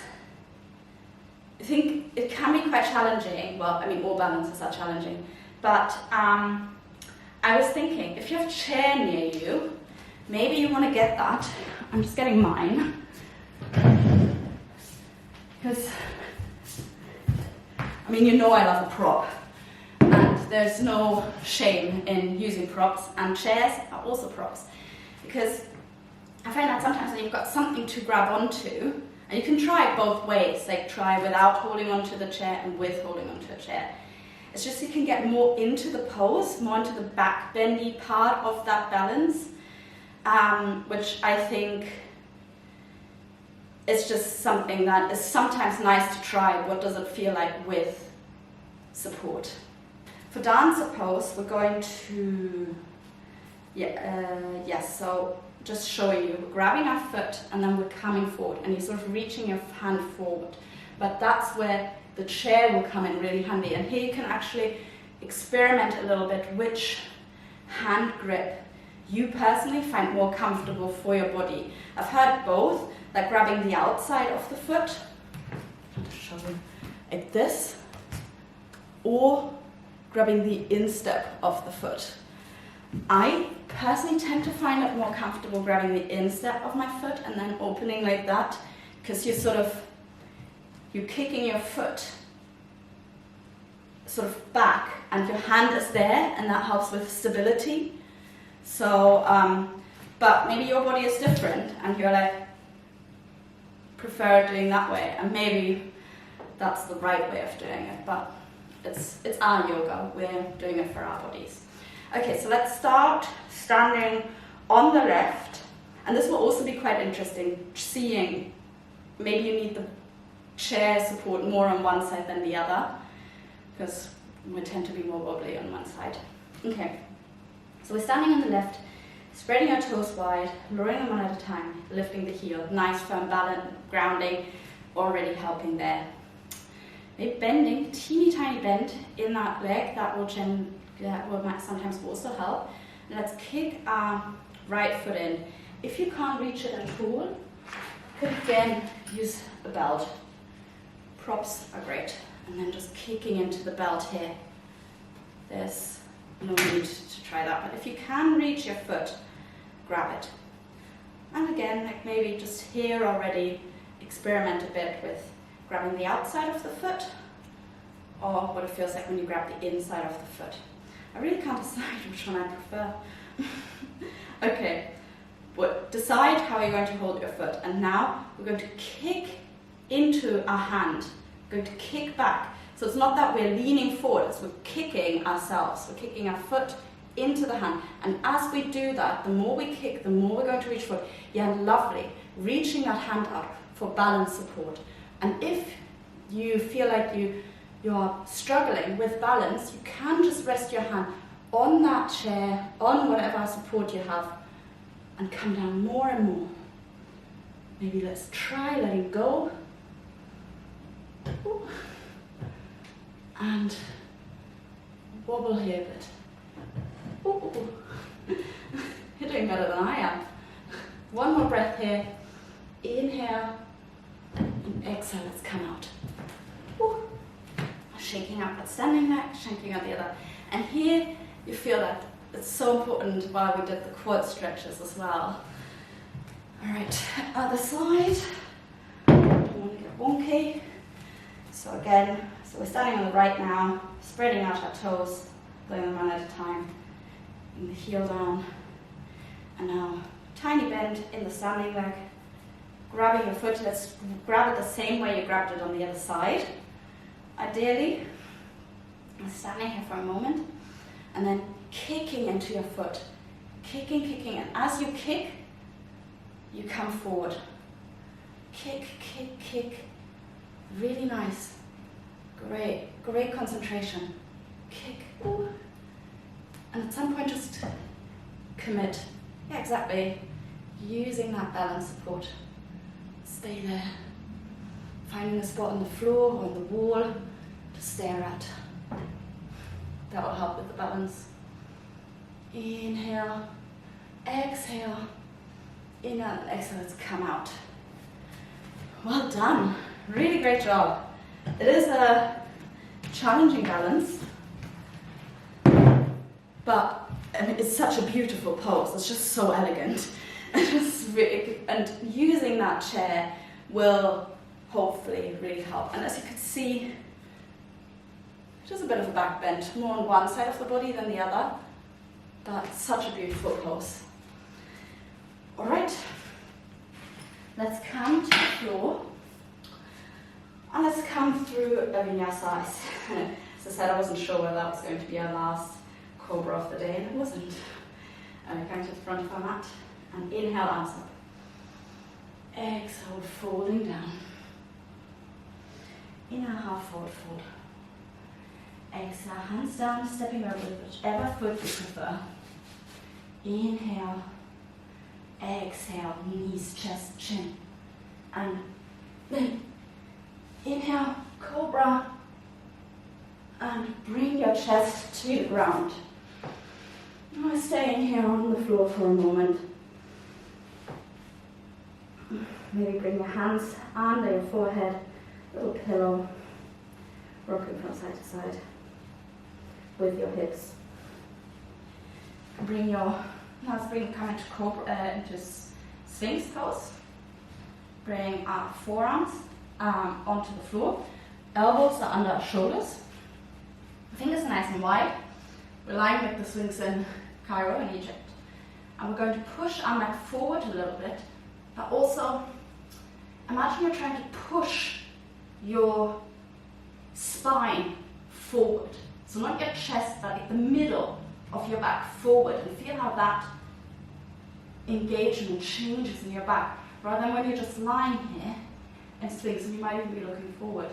I think it can be quite challenging. Well, I mean, all balances are challenging. But I was thinking, if you have a chair near you, maybe you want to get that. I'm just getting mine. Because, I mean, you know I love a prop. And there's no shame in using props. And chairs are also props. Because I find that sometimes when you've got something to grab onto, and you can try it both ways, like try without holding onto the chair and with holding onto a chair. It's just you can get more into the pose, more into the back bendy part of that balance, which I think is just something that is sometimes nice to try. What does it feel like with support? For dancer pose, we're going to, so just showing you, we're grabbing our foot and then we're coming forward and you're sort of reaching your hand forward. But that's where the chair will come in really handy. And here you can actually experiment a little bit which hand grip you personally find more comfortable for your body. I've heard both, like grabbing the outside of the foot, like this, or grabbing the instep of the foot. I personally tend to find it more comfortable grabbing the instep of my foot and then opening like that, because you're kicking your foot sort of back and your hand is there and that helps with stability. So, but maybe your body is different and you're like, prefer doing that way, and maybe that's the right way of doing it, but it's our yoga, we're doing it for our bodies. Okay, so let's start standing on the left, and this will also be quite interesting, seeing maybe you need the chair support more on one side than the other, because we tend to be more wobbly on one side. Okay, so we're standing on the left, spreading our toes wide, lowering them one at a time, lifting the heel, nice firm balance, grounding, already helping there. Maybe bending, teeny tiny bend in that leg, that will sometimes also help. And let's kick our right foot in. If you can't reach it at all, you could again use a belt. Props are great. And then just kicking into the belt here. There's no need to try that, but if you can reach your foot, grab it. And again, like maybe just here already, experiment a bit with grabbing the outside of the foot, or what it feels like when you grab the inside of the foot. I really can't decide which one I prefer. Okay, but decide how you're going to hold your foot. And now we're going to kick into our hand. We're going to kick back. So it's not that we're leaning forward, it's we're kicking ourselves. We're kicking our foot into the hand. And as we do that, the more we kick, the more we're going to reach forward. Yeah, lovely. Reaching that hand up for balance support. And if you feel like you're struggling with balance, you can just rest your hand on that chair, on whatever support you have, and come down more and more. Maybe let's try letting go. Ooh. And wobble here a bit. Ooh. You're doing better than I am. One more breath here. Inhale. And exhale, let's come out. Ooh. Shaking up that standing leg, shaking out the other. And here you feel that it's so important while we did the quad stretches as well. Alright, other side. Don't want to get wonky. So again, so we're standing on the right now, spreading out our toes, going them one at a time. Bring the heel down. And now, tiny bend in the standing leg. Grabbing your foot, let's grab it the same way you grabbed it on the other side. Ideally, I'm standing here for a moment, and then kicking into your foot. Kicking, and as you kick, you come forward. Kick, kick, kick. Really nice. Great, great concentration. Kick. Ooh. And at some point just commit. Yeah, exactly. Using that balance support. Stay there. Finding a spot on the floor or on the wall to stare at. That will help with the balance. Inhale, exhale, inhale and exhale, let's come out. Well done, really great job. It is a challenging balance, but it's such a beautiful pose. It's just so elegant. And using that chair will hopefully really help. And as you can see, just a bit of a back bend, more on one side of the body than the other, but such a beautiful pose. All right, let's come to the floor, and let's come through a vinyasa. As I said, I wasn't sure whether that was going to be our last Cobra of the day, and it wasn't. Come to the front of our mat, and inhale, arms up. Exhale, folding down. Inhale, half forward fold. Exhale, hands down, stepping over with whichever foot you prefer. Inhale, exhale, knees, chest, chin. And then inhale, Cobra. And bring your chest to the ground. Now staying here on the floor for a moment. Maybe bring your hands under your forehead, little pillow, rocking from side to side with your hips. Let's come into Cobra, into Sphinx pose. Bring our forearms onto the floor. Elbows are under our shoulders. Fingers nice and wide. We're lying like the Sphinx in Cairo in Egypt. And we're going to push our neck forward a little bit, but also imagine you're trying to push your spine forward. So not your chest, but like the middle of your back forward, and feel how that engagement changes in your back. Rather than when you're just lying here in Sphinx, and you might even be looking forward,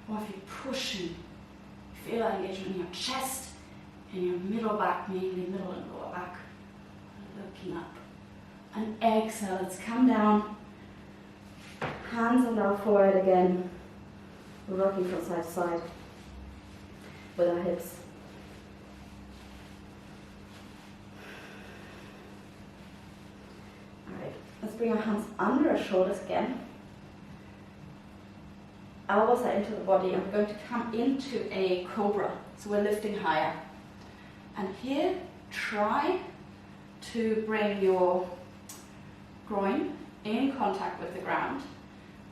or if you're pushing, feel that engagement in your chest, in your middle back, mainly middle and lower back. Looking up. And exhale, let's come down. Hands on our forehead again. We're rocking from side to side with our hips. Alright, let's bring our hands under our shoulders again. Elbows are into the body, and we're going to come into a Cobra. So we're lifting higher. And here, try to bring your groin in contact with the ground.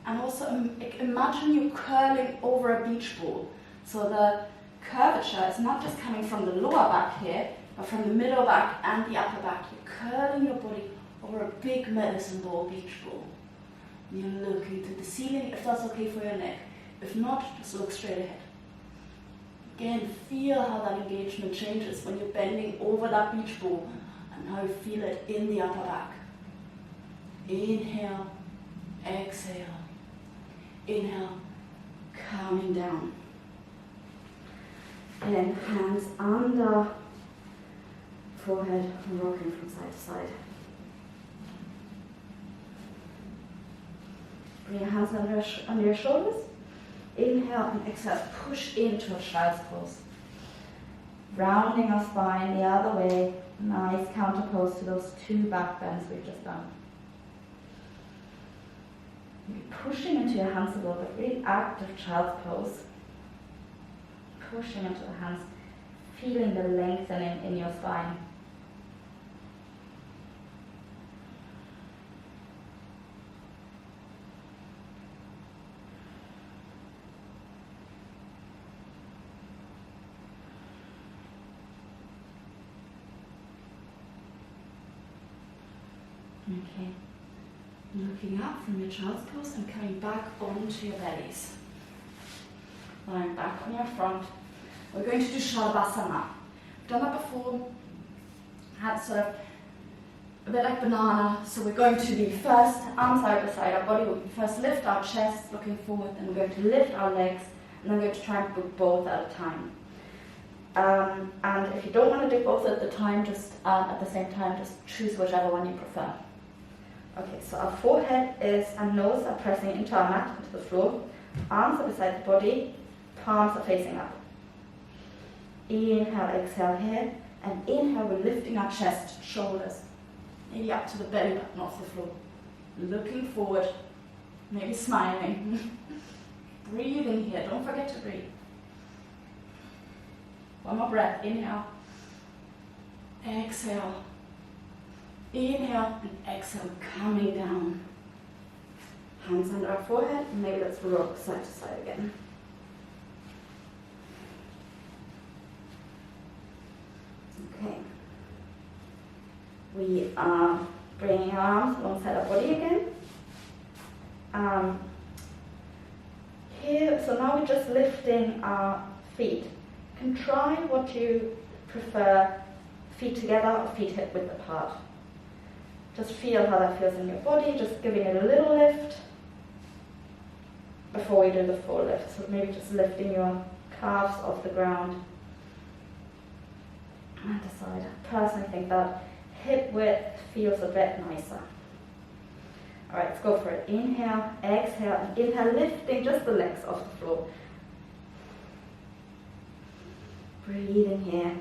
And also imagine you curling over a beach ball. So the curvature is not just coming from the lower back here, but from the middle back and the upper back. You're curling your body over a big medicine ball, beach ball. You're looking to the ceiling, if that's okay for your neck. If not, just look straight ahead. Again, feel how that engagement changes when you're bending over that beach ball, and how you feel it in the upper back. Inhale, exhale. Inhale, calming down. And then hands under forehead, rocking from side to side. Bring your hands under your shoulders. Inhale and exhale, push into a child's pose. Rounding our spine the other way. Nice counter pose to those two back bends we've just done. You're pushing into your hands a little bit, really active child's pose. Pushing into the hands, feeling the lengthening in your spine. Okay, looking up from your child's pose and coming back onto your bellies. Lying back on your front. We're going to do Shavasana. We've done that before. Had sort of a bit like banana. So we're going to be first, arms side by side, our body will first lift our chest, looking forward, then we're going to lift our legs, and then we're going to try and do both at a time. And if you don't want to do both at the time, just at the same time, just choose whichever one you prefer. Okay, so our forehead and nose are pressing into our mat, into the floor. Arms are beside the body, palms are facing up. Inhale, exhale here, and inhale, we're lifting our chest, shoulders, maybe up to the belly button off the floor. Looking forward, maybe smiling. Breathing here, don't forget to breathe. One more breath, inhale, exhale, inhale and exhale, coming down. Hands under our forehead, and maybe let's rock side to side again. Okay. We are bringing our arms alongside our body again. Here, so now we're just lifting our feet. You can try what you prefer, feet together or feet hip width apart. Just feel how that feels in your body, just giving it a little lift before we do the full lift. So maybe just lifting your calves off the ground. And decide. I personally think that hip width feels a bit nicer. Alright, let's go for it. Inhale, exhale, and inhale, lifting just the legs off the floor. Breathing here.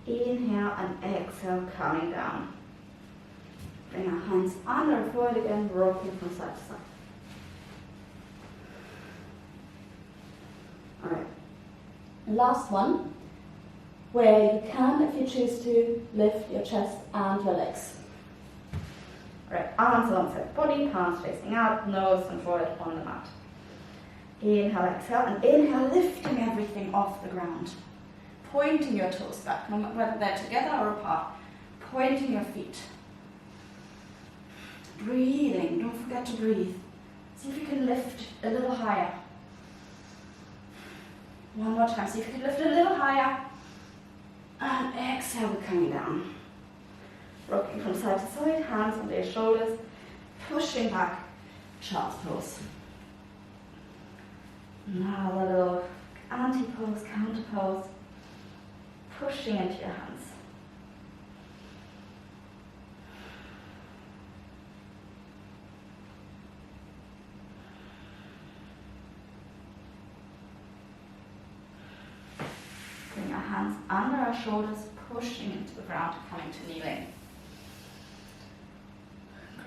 Inhale and exhale, coming down. Bring our hands under our forehead again, rocking from side to side. Alright. Last one, where you can, if you choose to, lift your chest and your legs. Alright, arms alongside the body, palms facing out, nose and forehead on the mat. Inhale, exhale, and inhale, lifting everything off the ground. Pointing your toes back, no matter whether they're together or apart. Pointing your feet. Breathing, don't forget to breathe. See if you can lift a little higher. One more time, see if you can lift a little higher. And exhale, we're coming down. Rocking from side to side, hands under your shoulders, pushing back, child's pose. Now a little anti-pose, counter pose, pushing into your hands. Bring our hands under our shoulders, pushing into the ground, coming to kneeling.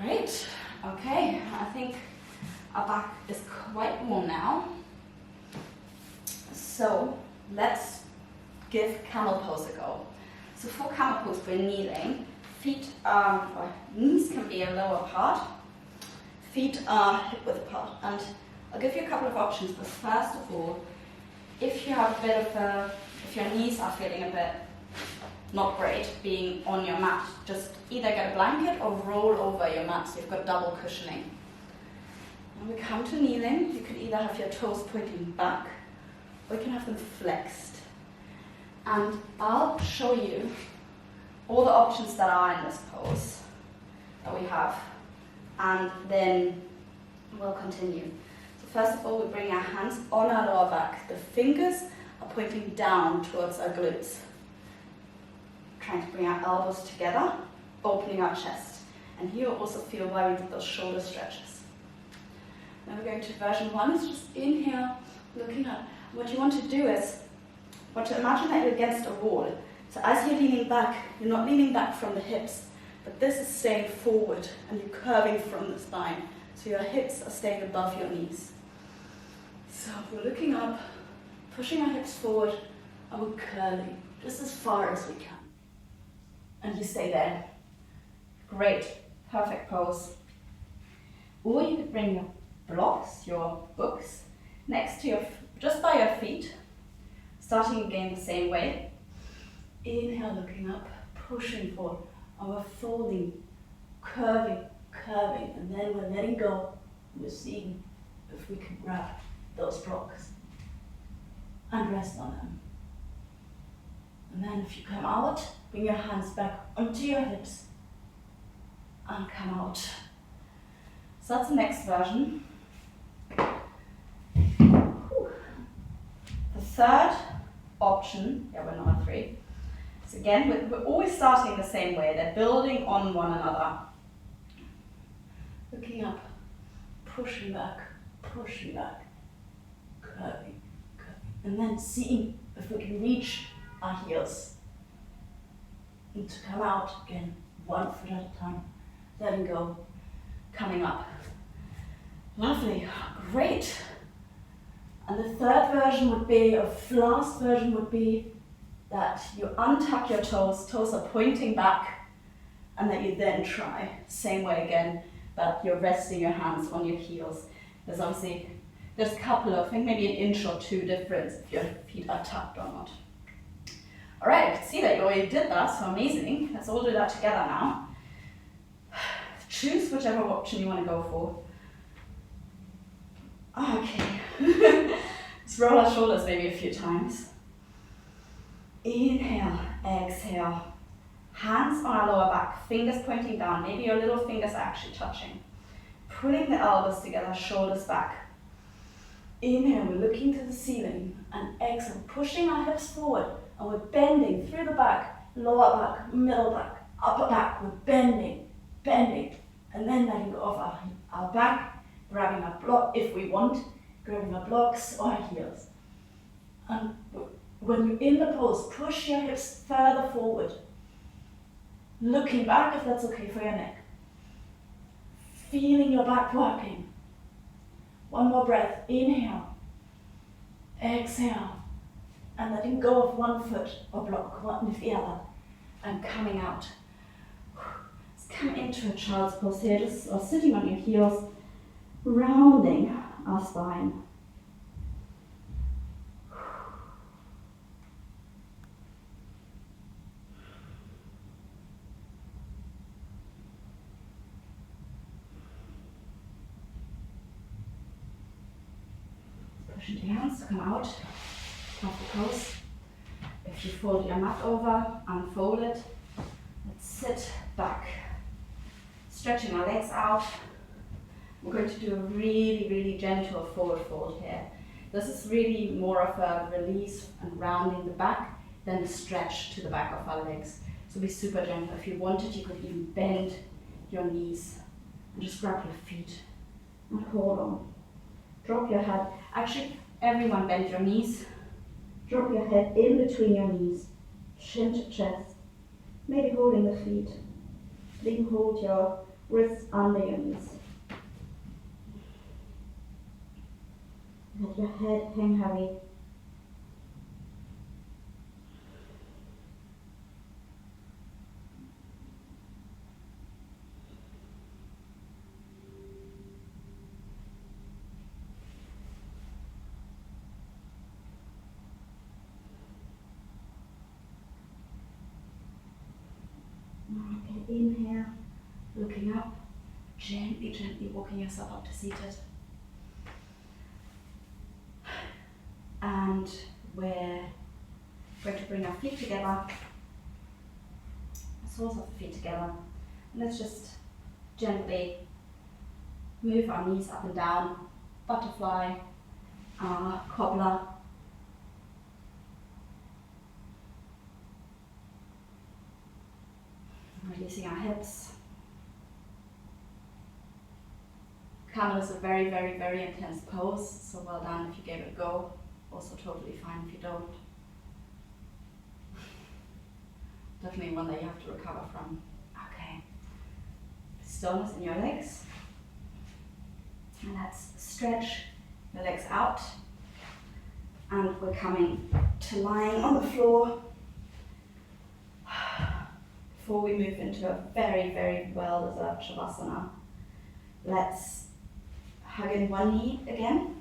Great. Okay, I think our back is quite warm now. So let's give camel pose a go. So for camel pose, we're kneeling. Feet or knees can be a little apart. Feet are hip width apart. And I'll give you a couple of options. But first of all, if you have a bit of if your knees are feeling a bit not great being on your mat, just either get a blanket or roll over your mat so you've got double cushioning. When we come to kneeling, you can either have your toes pointing back or you can have them flexed. And I'll show you all the options that are in this pose that we have, and then we'll continue. So first of all, we bring our hands on our lower back. The fingers are pointing down towards our glutes. Trying to bring our elbows together, opening our chest. And here you'll also feel why we did those shoulder stretches. Then we're going to version 1, is just inhale, looking up. What you want to do is, imagine that you're against a wall. So as you're leaning back, you're not leaning back from the hips, but this is staying forward and you're curving from the spine. So your hips are staying above your knees. So we're looking up, pushing our hips forward, and we're curling just as far as we can. And you stay there. Great, perfect pose. Or you could bring your blocks, your books, next to just by your feet, starting again the same way. Inhale, looking up, pushing forward, and we're folding, curving, and then we're letting go. We're seeing if we can grab those blocks. and rest on them. And then if you come out, bring your hands back onto your hips and come out. So that's the next version. The third option, we're number 3. So again, we're always starting the same way. They're building on one another. Looking up, pushing back, curving, curving. And then seeing if we can reach our heels. And to come out again, one foot at a time. Letting go, coming up. Lovely, great. And the third version would be, or last version would be, that you untuck your toes are pointing back, and that you then try, same way again, but you're resting your hands on your heels. There's a couple of, I think maybe an inch or 2 difference if your feet are tucked or not. All right, I can see that you already did that, so amazing. Let's all do that together now. Choose whichever option you want to go for. Okay. Let's roll our shoulders maybe a few times. Inhale, exhale. Hands on our lower back, fingers pointing down. Maybe your little fingers are actually touching. Pulling the elbows together, shoulders back. Inhale, we're looking to the ceiling. And exhale, pushing our hips forward. And we're bending through the back, lower back, middle back, upper back. We're bending. And then letting go of our back, grabbing our block if we want, grabbing our blocks or our heels. And when you're in the pose, push your hips further forward. Looking back if that's okay for your neck. Feeling your back working. One more breath. Inhale. Exhale. And letting go of one foot or block, one with the other. And coming out. Come into a child's pose here, just or sitting on your heels, rounding our spine. Pushing the hands to come out of the pose. If you fold your mat over, unfold it. Let's sit back. Stretching our legs out. We're going to do a really, really gentle forward fold here. This is really more of a release and rounding the back than the stretch to the back of our legs. So be super gentle. If you wanted, you could even bend your knees and just grab your feet and hold on. Drop your head. Actually, everyone bend your knees. Drop your head in between your knees, chin to chest. Maybe holding the feet. Then hold your wrists under your knees. Let your head hang heavy. Okay, inhale, looking up, gently walking yourself up to seated. And we're going to bring our feet together, soles of the feet together. And let's just gently move our knees up and down, butterfly, Cobra. Releasing our hips. Camel is a very, very, very intense pose, so well done if you gave it a go. Also totally fine if you don't. Definitely one that you have to recover from. Okay. Stillness in your legs. And let's stretch your legs out. And we're coming to lying on the floor. Before we move into a very, very well-deserved Shavasana, let's hug in one knee again.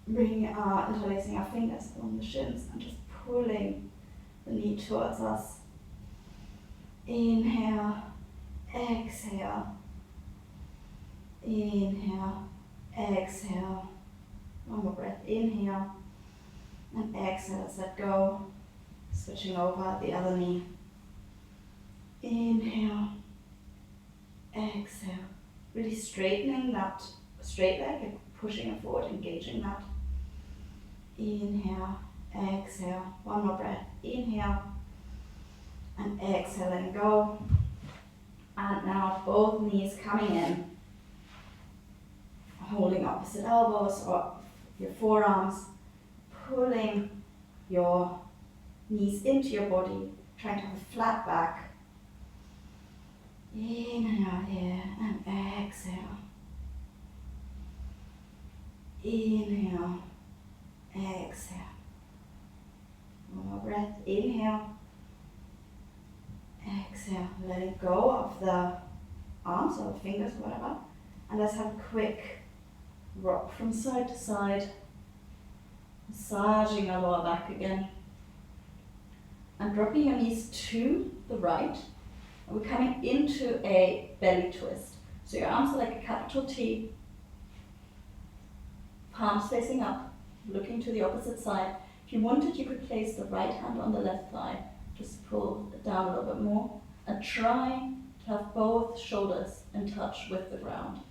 Interlacing our fingers along the shins and just pulling the knee towards us. Inhale, exhale. Inhale, exhale. One more breath. Inhale And exhale, let's let go. Switching over the other knee. Inhale. Exhale. Really straightening that straight leg and pushing it forward, engaging that. Inhale. Exhale. One more breath. Inhale. And exhale, letting go. And now both knees coming in. Holding opposite elbows or your forearms. Pulling your knees into your body. Trying to have a flat back. Inhale here and exhale. Inhale. Exhale. One more breath. Inhale. Exhale. Letting go of the arms or the fingers, whatever. And let's have a quick rock from side to side. Massaging our lower back again. And dropping your knees to the right. And we're coming into a belly twist. So your arms are like a capital T. Palms facing up, looking to the opposite side. If you wanted, you could place the right hand on the left thigh. Just pull it down a little bit more. And try to have both shoulders in touch with the ground.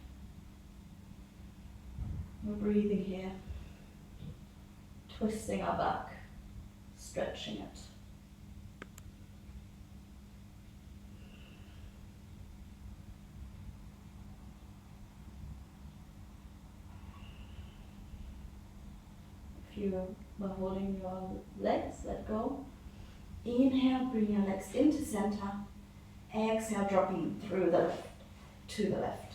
We're breathing here. Twisting our back. Stretching it. If you are holding your legs, let go. Inhale, bring your legs into center. Exhale, dropping through the left, to the left.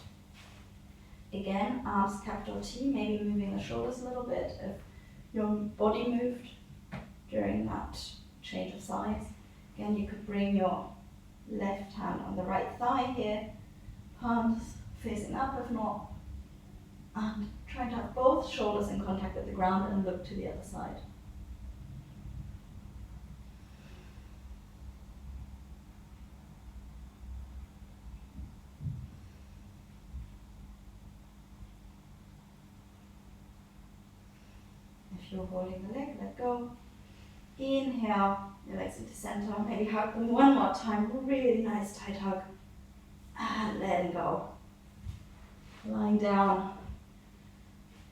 Again, arms capital T, maybe moving the shoulders a little bit if your body moved during that change of sides. Again, you could bring your left hand on the right thigh here, palms facing up if not, and try to have both shoulders in contact with the ground and look to the other side. If you're holding the leg, let go. Inhale, your legs into center, maybe hug them one more time, really nice tight hug. And letting go. Lying down.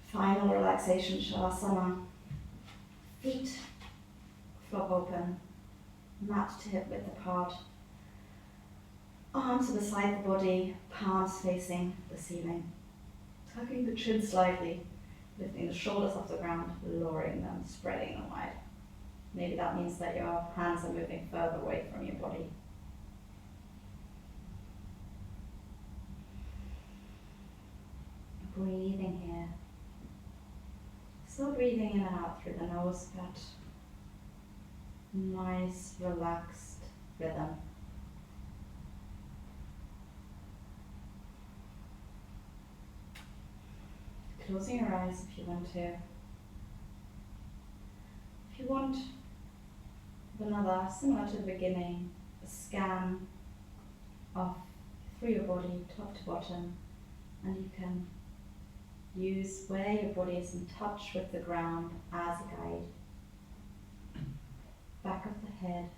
Final relaxation, Shavasana. Feet flop open. Mat to hip width apart. Arms to the side of the body, palms facing the ceiling. Tucking the chin slightly, lifting the shoulders off the ground, lowering them, spreading them wide. Maybe that means that your hands are moving further away from your body. Breathing here. Still breathing in and out through the nose, but nice, relaxed rhythm. Closing your eyes if you want to. If you want another, similar to the beginning, a scan of through your body, top to bottom, and you can use where your body is in touch with the ground as a guide. Back of the head,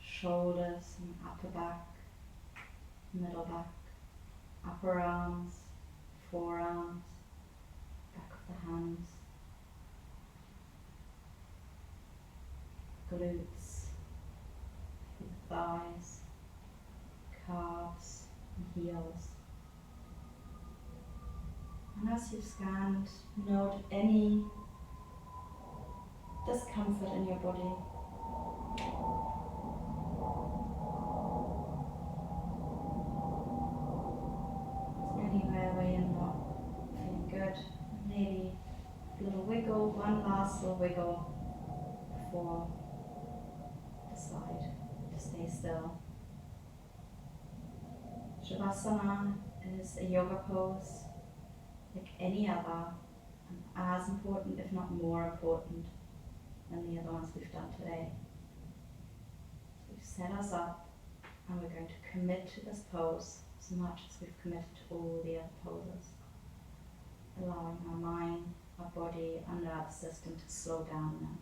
shoulders and upper back, middle back, upper arms, forearms, back of the hands, glutes, thighs, calves and heels. And as you've scanned, note any discomfort in your body. Anywhere where you're not feeling good, maybe a little wiggle, one last little wiggle before decide to stay still. Shavasana is a yoga pose like any other, and as important, if not more important, than the other ones we've done today. So we've set us up, and we're going to commit to this pose as much as we've committed to all the other poses, allowing our mind, our body, and our system to slow down now.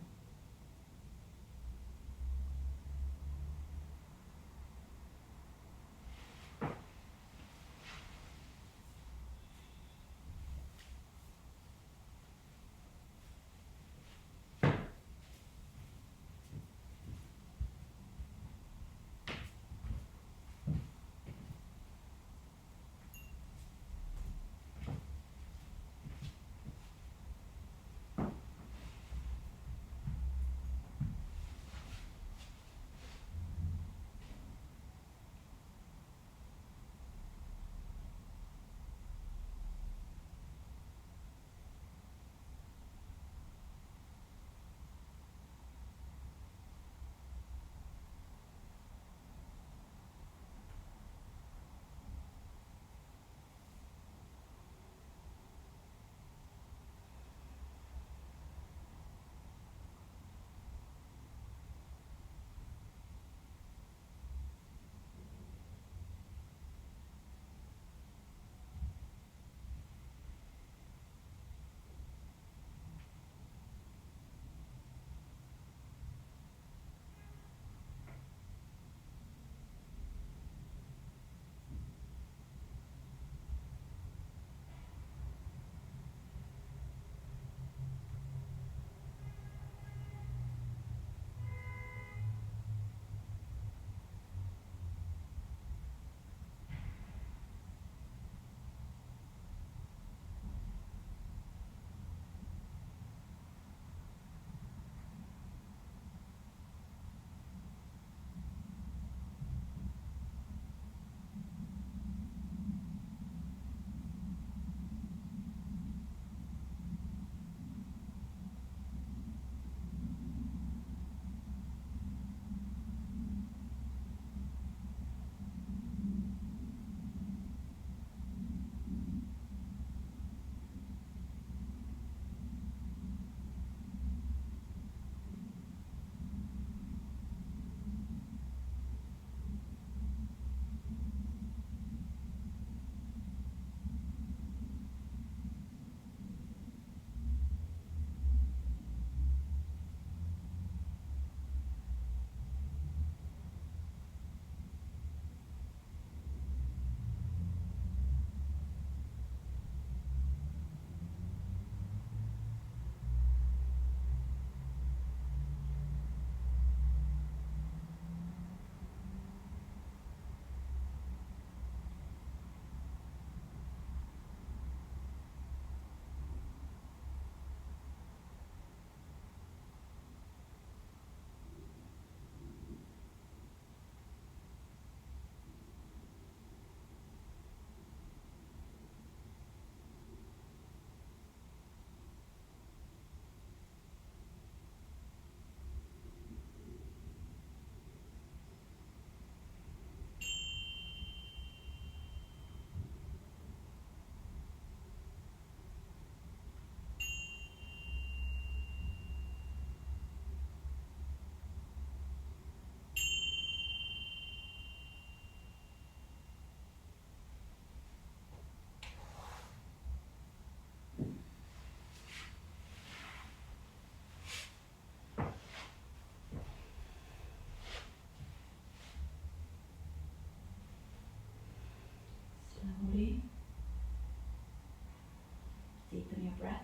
breath.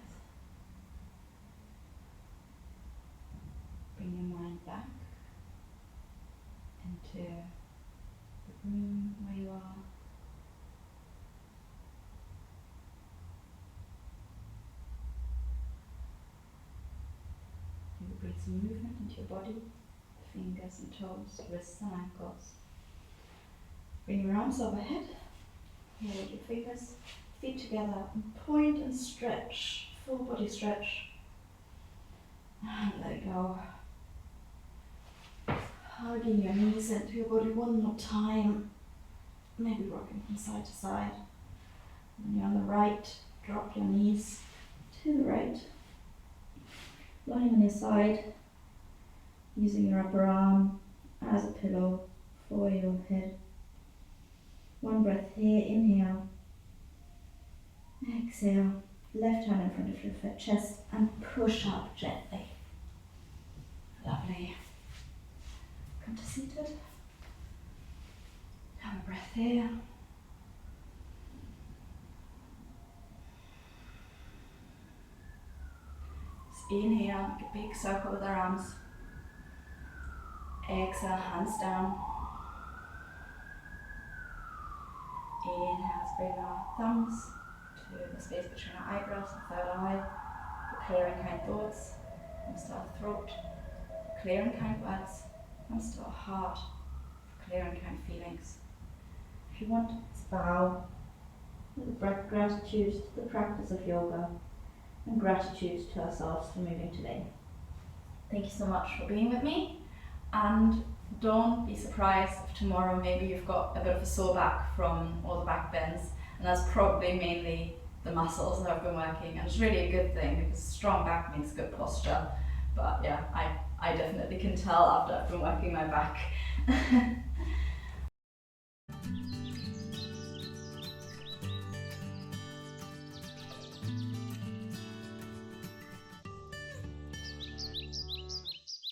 Bring your mind back into the room where you are. You will bring some movement into your body, fingers and toes, wrists and ankles. Bring your arms overhead, hold your fingers, feet together, and point and stretch, full body stretch. And let it go. Hugging your knees into your body one more time, maybe rocking from side to side. When you're on the right, drop your knees to the right, lying on your side, using your upper arm as a pillow for your head. One breath here, inhale, exhale, left hand in front of your chest and push up gently. Lovely. Come to seated. Have a breath here. Just inhale, make a big circle with our arms. Exhale, hands down. Inhale, let's bring our thumbs to the space between our eyebrows and third eye. For clear and kind thoughts. Thumbs to our throat. Clear and kind words. Thumbs to our heart. For clear and kind feelings. If you want, let's bow with gratitude to the practice of yoga and gratitude to ourselves for moving today. Thank you so much for being with me, and don't be surprised if tomorrow maybe you've got a bit of a sore back from all the back bends, and that's probably mainly the muscles that I've been working, and it's really a good thing because strong back means good posture. But yeah, I definitely can tell after I've been working my back.